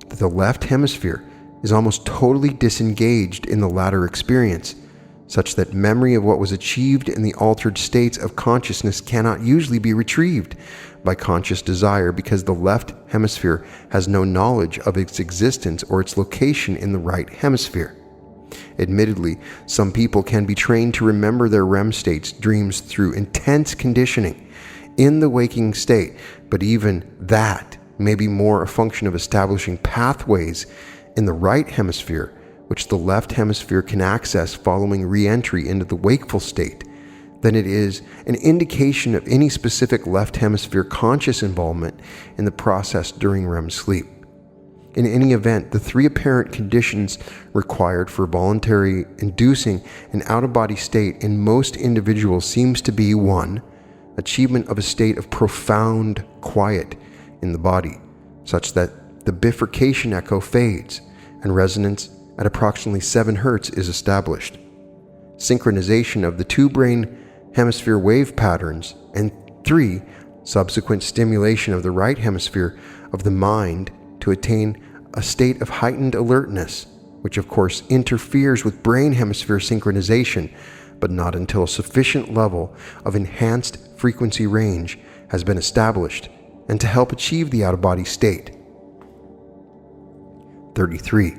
that the left hemisphere is almost totally disengaged in the latter experience, such that memory of what was achieved in the altered states of consciousness cannot usually be retrieved by conscious desire because the left hemisphere has no knowledge of its existence or its location in the right hemisphere. Admittedly, some people can be trained to remember their REM states dreams through intense conditioning in the waking state, but even that may be more a function of establishing pathways in the right hemisphere which the left hemisphere can access following re-entry into the wakeful state, than it is an indication of any specific left hemisphere conscious involvement in the process during REM sleep. In any event, the three apparent conditions required for voluntary inducing an out-of-body state in most individuals seems to be 1. Achievement of a state of profound quiet in the body, such that the bifurcation echo fades and resonance at approximately 7 Hz is established. Synchronization of the two brain hemisphere wave patterns, and 3. Subsequent stimulation of the right hemisphere of the mind to attain a state of heightened alertness, which of course interferes with brain hemisphere synchronization, but not until a sufficient level of enhanced frequency range has been established and to help achieve the out-of-body state. 33.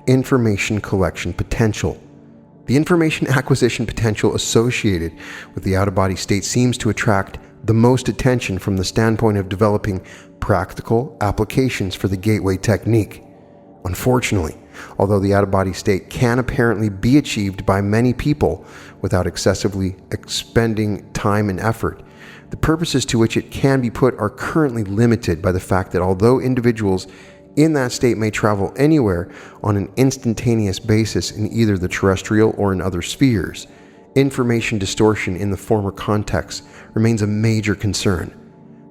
Information collection potential. The information acquisition potential associated with the out-of-body state seems to attract the most attention from the standpoint of developing practical applications for the Gateway technique. Unfortunately, although the out-of-body state can apparently be achieved by many people without excessively expending time and effort, the purposes to which it can be put are currently limited by the fact that although individuals in that state may travel anywhere on an instantaneous basis in either the terrestrial or in other spheres, information distortion in the former context remains a major concern.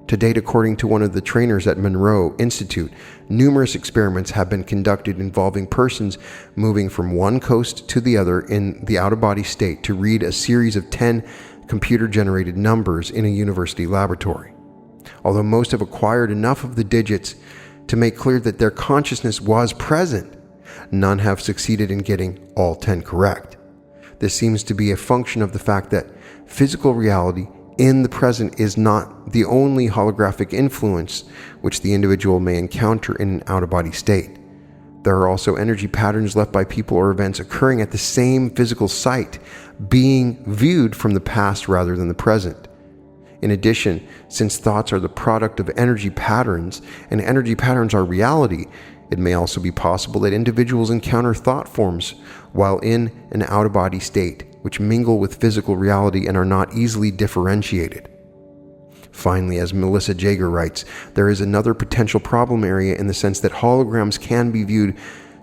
To date, according to one of the trainers at Monroe Institute, numerous experiments have been conducted involving persons moving from one coast to the other in the out-of-body state to read a series of 10 computer-generated numbers in a university laboratory. Although most have acquired enough of the digits to make clear that their consciousness was present, none have succeeded in getting all 10 correct. This seems to be a function of the fact that physical reality in the present is not the only holographic influence which the individual may encounter in an out-of-body state. There are also energy patterns left by people or events occurring at the same physical site, being viewed from the past rather than the present. In addition, since thoughts are the product of energy patterns, and energy patterns are reality, it may also be possible that individuals encounter thought forms while in an out-of-body state, which mingle with physical reality and are not easily differentiated. Finally, as Melissa Jager writes, there is another potential problem area in the sense that holograms can be viewed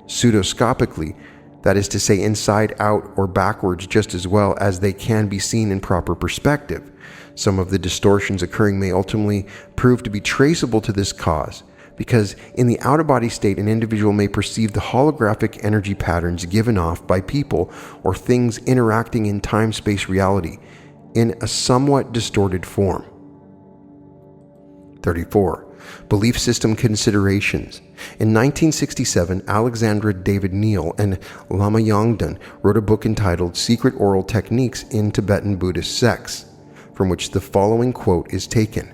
pseudoscopically, that is to say inside out or backwards, just as well as they can be seen in proper perspective. Some of the distortions occurring may ultimately prove to be traceable to this cause, because in the out-of-body state, an individual may perceive the holographic energy patterns given off by people or things interacting in time-space reality in a somewhat distorted form. 34. Belief system considerations. In 1967, Alexandra David Neal and Lama Yongden wrote a book entitled Secret Oral Techniques in Tibetan Buddhist Sects, from which the following quote is taken.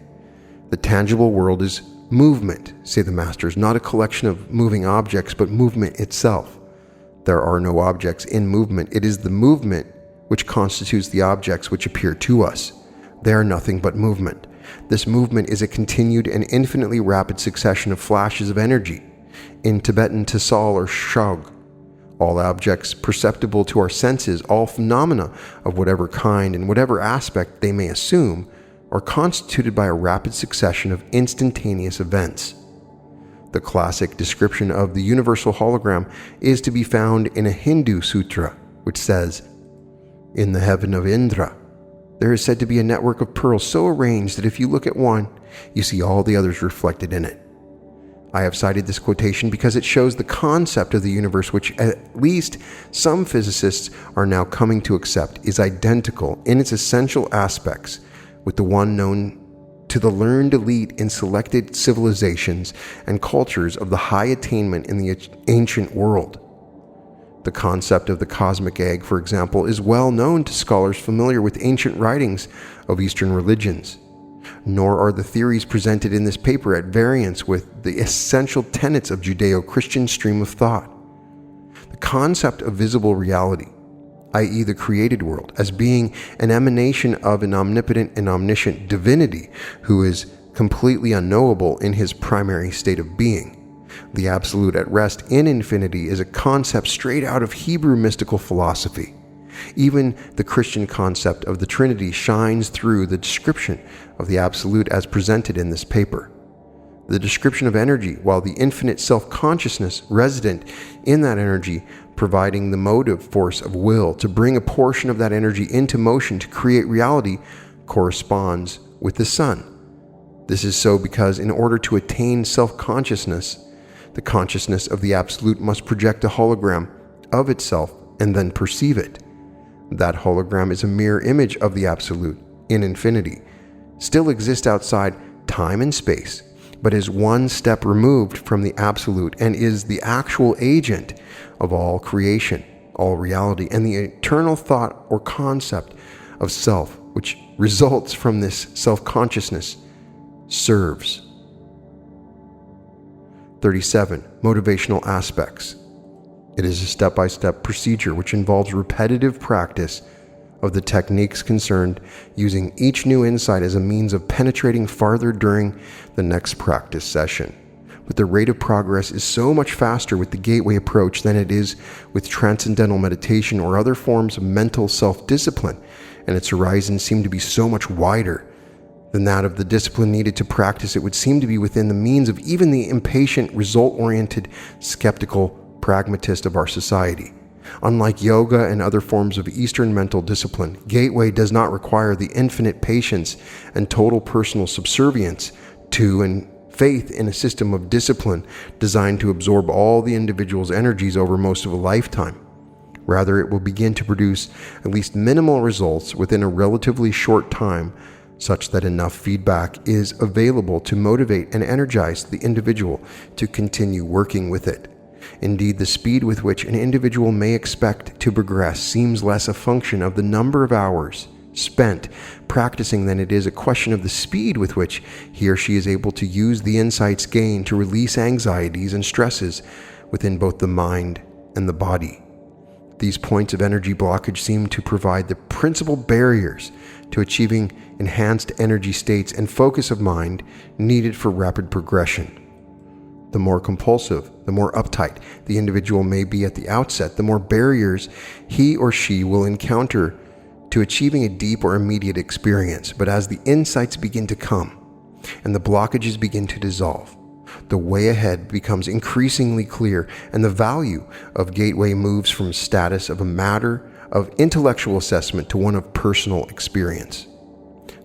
"The tangible world is movement, say the masters, not a collection of moving objects, but movement itself. There are no objects in movement. It is the movement which constitutes the objects which appear to us. They are nothing but movement. This movement is a continued and infinitely rapid succession of flashes of energy. In Tibetan, Tasal or Shog, all objects perceptible to our senses, all phenomena of whatever kind and whatever aspect they may assume, are constituted by a rapid succession of instantaneous events. The classic description of the universal hologram is to be found in a Hindu sutra, which says, 'In the heaven of Indra, there is said to be a network of pearls so arranged that if you look at one, you see all the others reflected in it.' I have cited this quotation because it shows the concept of the universe, which at least some physicists are now coming to accept is identical in its essential aspects with the one known to the learned elite in selected civilizations and cultures of the high attainment in the ancient world. The concept of the cosmic egg, for example, is well known to scholars familiar with ancient writings of Eastern religions. Nor are the theories presented in this paper at variance with the essential tenets of Judeo-Christian stream of thought. The concept of visible reality, i.e. the created world, as being an emanation of an omnipotent and omniscient divinity who is completely unknowable in his primary state of being. The absolute at rest in infinity is a concept straight out of Hebrew mystical philosophy. Even the Christian concept of the Trinity shines through the description of the absolute as presented in this paper. The description of energy, while the infinite self-consciousness resident in that energy providing the motive force of will to bring a portion of that energy into motion to create reality, corresponds with the sun. This is so because in order to attain self-consciousness, the consciousness of the absolute must project a hologram of itself and then perceive it. That hologram is a mirror image of the absolute in infinity, still exists outside time and space, but is one step removed from the absolute and is the actual agent of all creation, all reality, and the eternal thought or concept of self, which results from this self-consciousness, serves. 37. Motivational aspects. It is a step-by-step procedure which involves repetitive practice of the techniques concerned, using each new insight as a means of penetrating farther during the next practice session. But the rate of progress is so much faster with the Gateway approach than it is with Transcendental Meditation or other forms of mental self-discipline, and its horizons seem to be so much wider than that of the discipline needed to practice. It would seem to be within the means of even the impatient, result-oriented, skeptical pragmatist of our society. Unlike yoga and other forms of Eastern mental discipline, Gateway does not require the infinite patience and total personal subservience to and faith in a system of discipline designed to absorb all the individual's energies over most of a lifetime. Rather, it will begin to produce at least minimal results within a relatively short time, such that enough feedback is available to motivate and energize the individual to continue working with it. Indeed, the speed with which an individual may expect to progress seems less a function of the number of hours spent practicing than it is a question of the speed with which he or she is able to use the insights gained to release anxieties and stresses within both the mind and the body. These points of energy blockage seem to provide the principal barriers to achieving enhanced energy states and focus of mind needed for rapid progression. The more compulsive, the more uptight the individual may be at the outset, the more barriers he or she will encounter to achieving a deep or immediate experience. But as the insights begin to come and the blockages begin to dissolve, the way ahead becomes increasingly clear, and the value of Gateway moves from status of a matter of intellectual assessment to one of personal experience.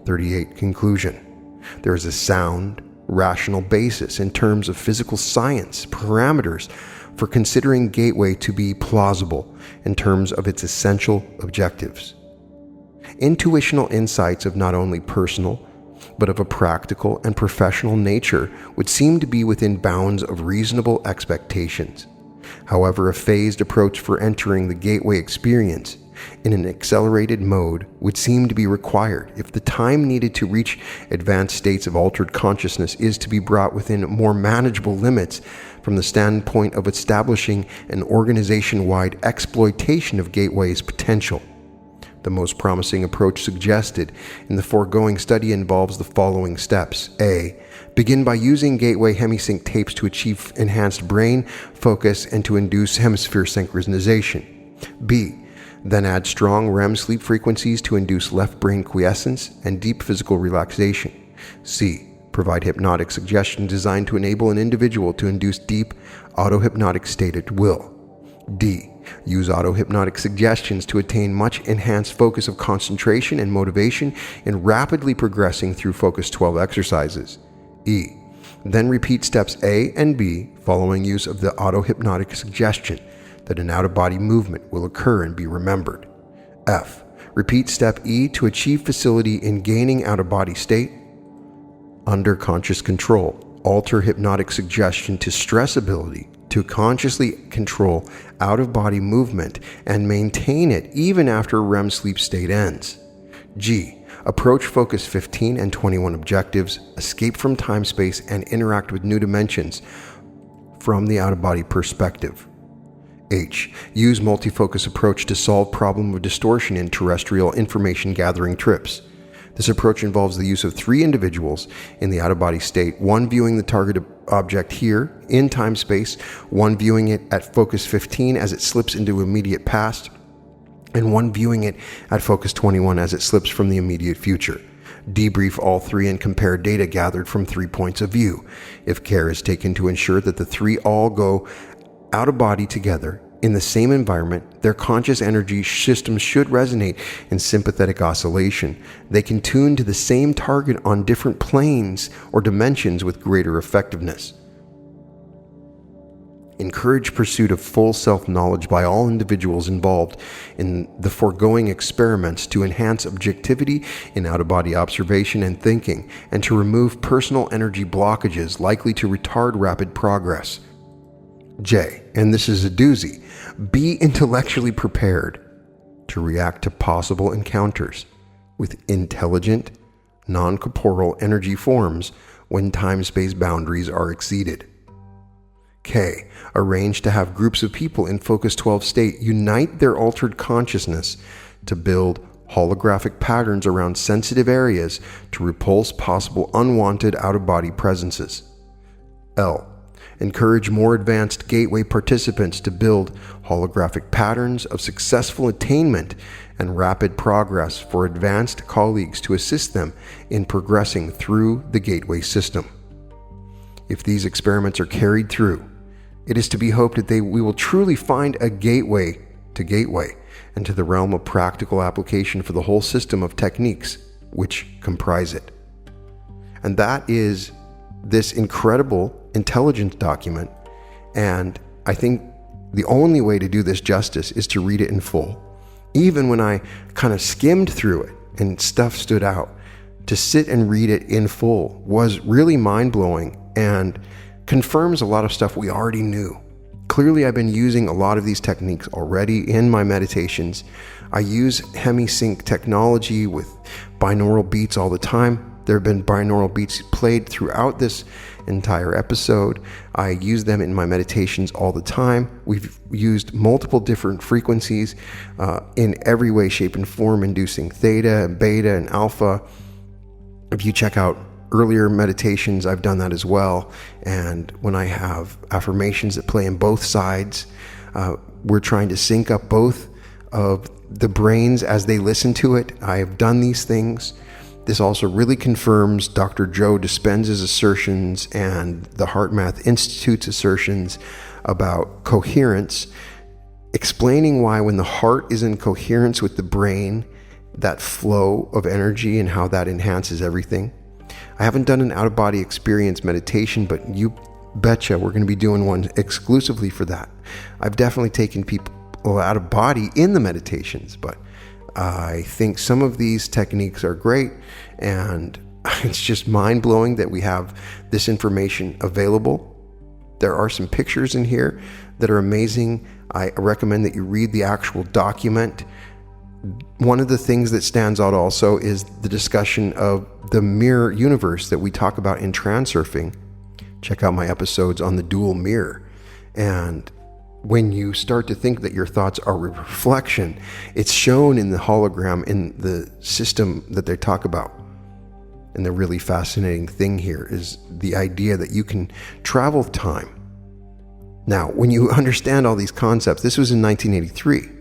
38. Conclusion. There is a sound, rational basis in terms of physical science parameters for considering Gateway to be plausible in terms of its essential objectives. Intuitional insights of not only personal, but of a practical and professional nature would seem to be within bounds of reasonable expectations. However, a phased approach for entering the Gateway experience in an accelerated mode would seem to be required if the time needed to reach advanced states of altered consciousness is to be brought within more manageable limits from the standpoint of establishing an organization-wide exploitation of Gateway's potential. The most promising approach suggested in the foregoing study involves the following steps. A. Begin by using Gateway Hemi-Sync tapes to achieve enhanced brain focus and to induce hemisphere synchronization. B. Then add strong REM sleep frequencies to induce left brain quiescence and deep physical relaxation. C. Provide hypnotic suggestions designed to enable an individual to induce deep auto-hypnotic state at will. D. Use auto-hypnotic suggestions to attain much enhanced focus of concentration and motivation in rapidly progressing through Focus 12 exercises. E. Then repeat steps A and B following use of the auto-hypnotic suggestion that an out-of-body movement will occur and be remembered. F. Repeat step E to achieve facility in gaining out-of-body state. Under conscious control, alter hypnotic suggestion to stress ability to consciously control out-of-body movement and maintain it even after REM sleep state ends. G. Approach Focus 15 and 21 objectives, escape from time-space, and interact with new dimensions from the out-of-body perspective. H. Use multi-focus approach to solve problem of distortion in terrestrial information gathering trips. This approach involves the use of 3 individuals in the out-of-body state, one viewing the target object here in time-space, one viewing it at Focus 15 as it slips into immediate past, and one viewing it at Focus 21 as it slips from the immediate future. Debrief all 3 and compare data gathered from 3 points of view. If care is taken to ensure that the 3 all go out of body together in the same environment, their conscious energy systems should resonate in sympathetic oscillation. They can tune to the same target on different planes or dimensions with greater effectiveness. Encourage pursuit of full self-knowledge by all individuals involved in the foregoing experiments to enhance objectivity in out-of-body observation and thinking, and to remove personal energy blockages likely to retard rapid progress. J, and this is a doozy, be intellectually prepared to react to possible encounters with intelligent, non-corporeal energy forms when time-space boundaries are exceeded. K, arrange to have groups of people in Focus 12 state unite their altered consciousness to build holographic patterns around sensitive areas to repulse possible unwanted out-of-body presences. L, encourage more advanced Gateway participants to build holographic patterns of successful attainment and rapid progress for advanced colleagues to assist them in progressing through the Gateway system. If these experiments are carried through, it is to be hoped that we will truly find a gateway to Gateway and to the realm of practical application for the whole system of techniques which comprise it. And that is this incredible intelligence document, and I think the only way to do this justice is to read it in full. Even when I kind of skimmed through it and stuff stood out, to sit and read it in full was really mind-blowing and confirms a lot of stuff we already knew. Clearly, I've been using a lot of these techniques already in my meditations. I use Hemi-Sync technology with binaural beats all the time. There have been binaural beats played throughout this entire episode. I use them in my meditations all the time. We've used multiple different frequencies in every way, shape, and form, inducing theta and beta and alpha. If you check out earlier meditations, I've done that as well. And when I have affirmations that play in both sides, we're trying to sync up both of the brains as they listen to it. I have done these things. This also really confirms Dr. Joe Dispenza's assertions and the HeartMath Institute's assertions about coherence, explaining why when the heart is in coherence with the brain, that flow of energy and how that enhances everything. I haven't done an out-of-body experience meditation, but you betcha we're going to be doing one exclusively for that. I've definitely taken people out of body in the meditations, but I think some of these techniques are great, and it's just mind-blowing that we have this information available. There are some pictures in here that are amazing. I recommend that you read the actual document. One of the things that stands out also is the discussion of the mirror universe that we talk about in transurfing. Check out my episodes on the dual mirror. And when you start to think that your thoughts are a reflection, it's shown in the hologram in the system that they talk about. And the really fascinating thing here is the idea that you can travel time. Now, when you understand all these concepts, this was in 1983.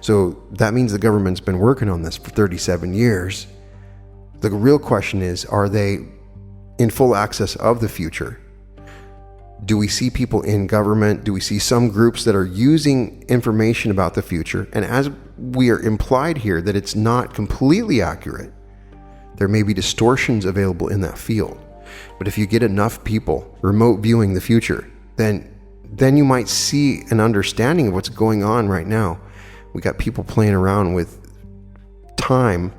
So that means the government's been working on this for 37 years. The real question is, are they in full access of the future? Do we see people in government? Do we see some groups that are using information about the future? And as we are implied here that it's not completely accurate, there may be distortions available in that field. But if you get enough people remote viewing the future, then you might see an understanding of what's going on right now. We got people playing around with time,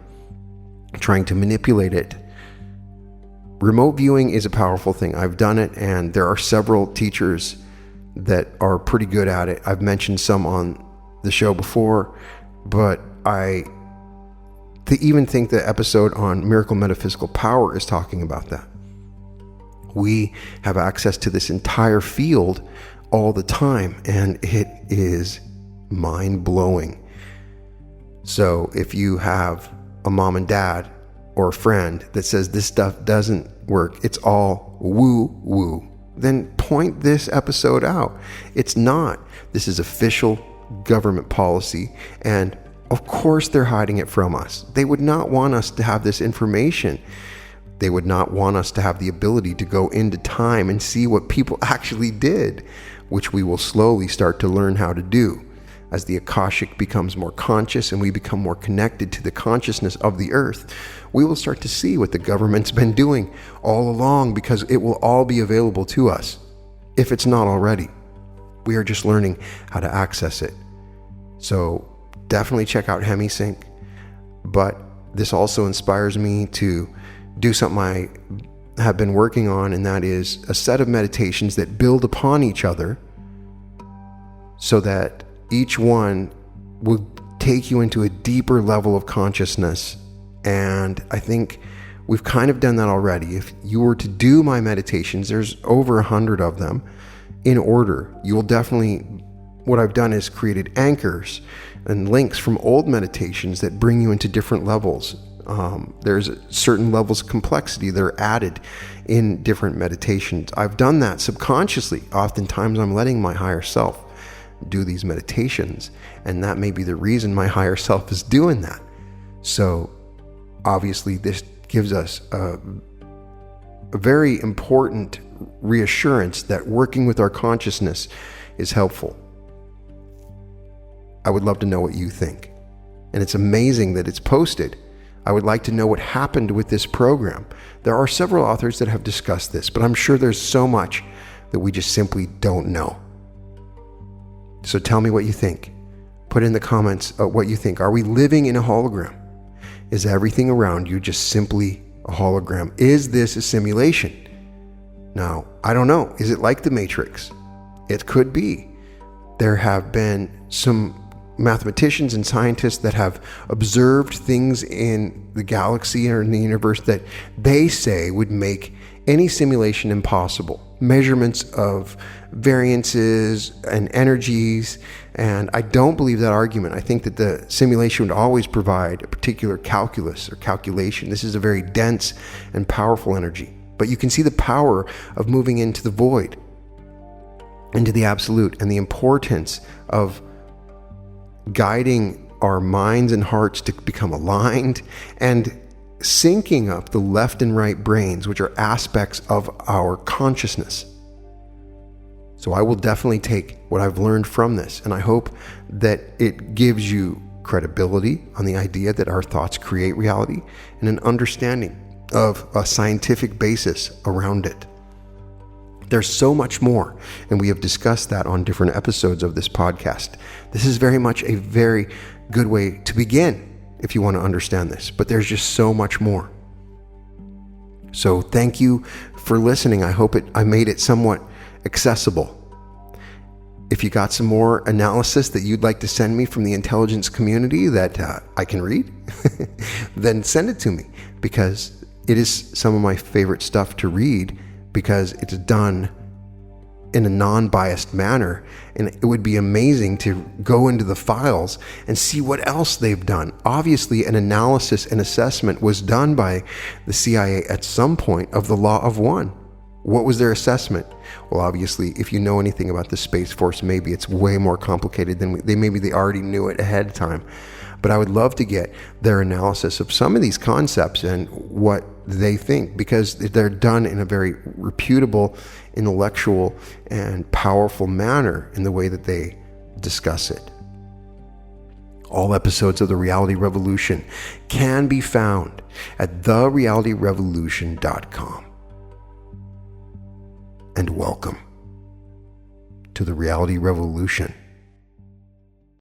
trying to manipulate it. Remote viewing is a powerful thing. I've done it, and there are several teachers that are pretty good at it. I've mentioned some on the show before, but I even think the episode on miracle metaphysical power is talking about that. We have access to this entire field all the time, and it is mind-blowing. So if you have a mom and dad or a friend that says this stuff doesn't work, it's all woo-woo, then point this episode out. It's not. This is official government policy, and of course they're hiding it from us. They would not want us to have this information. They would not want us to have the ability to go into time and see what people actually did, which we will slowly start to learn how to do. As the Akashic becomes more conscious and we become more connected to the consciousness of the earth, we will start to see what the government's been doing all along, because it will all be available to us, if it's not already. We are just learning how to access it. So definitely check out Hemi-Sync. But this also inspires me to do something I have been working on, and that is a set of meditations that build upon each other so that each one will take you into a deeper level of consciousness. And I think we've kind of done that already. If you were to do my meditations, there's over 100 of them in order. You will definitely, what I've done is created anchors and links from old meditations that bring you into different levels. There's certain levels of complexity that are added in different meditations. I've done that subconsciously. Oftentimes I'm letting my higher self do these meditations, and that may be the reason my higher self is doing that. So obviously this gives us a very important reassurance that working with our consciousness is helpful. I would love to know what you think, and it's amazing that it's posted. I would like to know what happened with this program. There are several authors that have discussed this, but I'm sure there's so much that we just simply don't know. So tell me what you think. Put in the comments what you think. Are we living in a hologram? Is everything around you just simply a hologram? Is this a simulation? Now, I don't know. Is it like the Matrix? It could be. There have been some mathematicians and scientists that have observed things in the galaxy or in the universe that they say would make any simulation impossible. Measurements of variances and energies, and I don't believe that argument. I think that the simulation would always provide a particular calculus or calculation. This is a very dense and powerful energy, but you can see the power of moving into the void, into the absolute, and the importance of guiding our minds and hearts to become aligned and syncing up the left and right brains, which are aspects of our consciousness. So I will definitely take what I've learned from this, and I hope that it gives you credibility on the idea that our thoughts create reality and an understanding of a scientific basis around it. There's so much more, and we have discussed that on different episodes of this podcast. This is very much a very good way to begin if you want to understand this, but there's just so much more. So thank you for listening. I hope I made it somewhat accessible. If you got some more analysis that you'd like to send me from the intelligence community that I can read, then send it to me, because it is some of my favorite stuff to read, because it's done in a non-biased manner, and it would be amazing to go into the files and see what else they've done. Obviously, an analysis and assessment was done by the CIA at some point of the Law of One. What was their assessment? Well, obviously, if you know anything about the Space Force, maybe it's way more complicated than maybe they already knew it ahead of time. But I would love to get their analysis of some of these concepts and what they think, because they're done in a very reputable, intellectual, and powerful manner in the way that they discuss it. All episodes of The Reality Revolution can be found at therealityrevolution.com. And welcome to The Reality Revolution.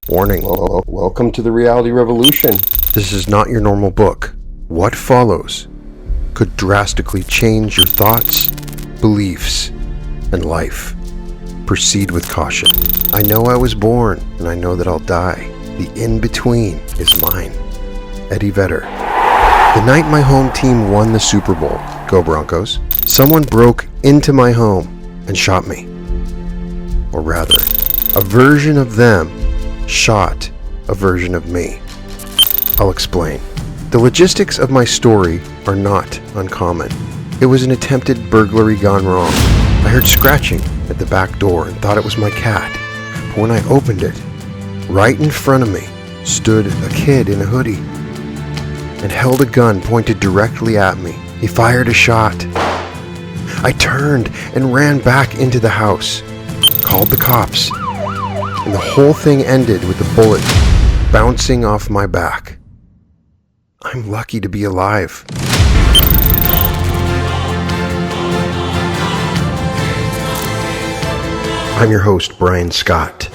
Warning, welcome to The Reality Revolution. This is not your normal book. What follows could drastically change your thoughts, beliefs, and life. Proceed with caution. I know I was born, and I know that I'll die. The in-between is mine. Eddie Vedder. The night my home team won the Super Bowl, go Broncos, someone broke into my home and shot me. Or rather, a version of them shot a version of me. I'll explain. The logistics of my story are not uncommon. It was an attempted burglary gone wrong. I heard scratching at the back door and thought it was my cat. But when I opened it, right in front of me stood a kid in a hoodie and held a gun pointed directly at me. He fired a shot. I turned and ran back into the house, called the cops, and the whole thing ended with a bullet bouncing off my back. I'm lucky to be alive. I'm your host, Brian Scott.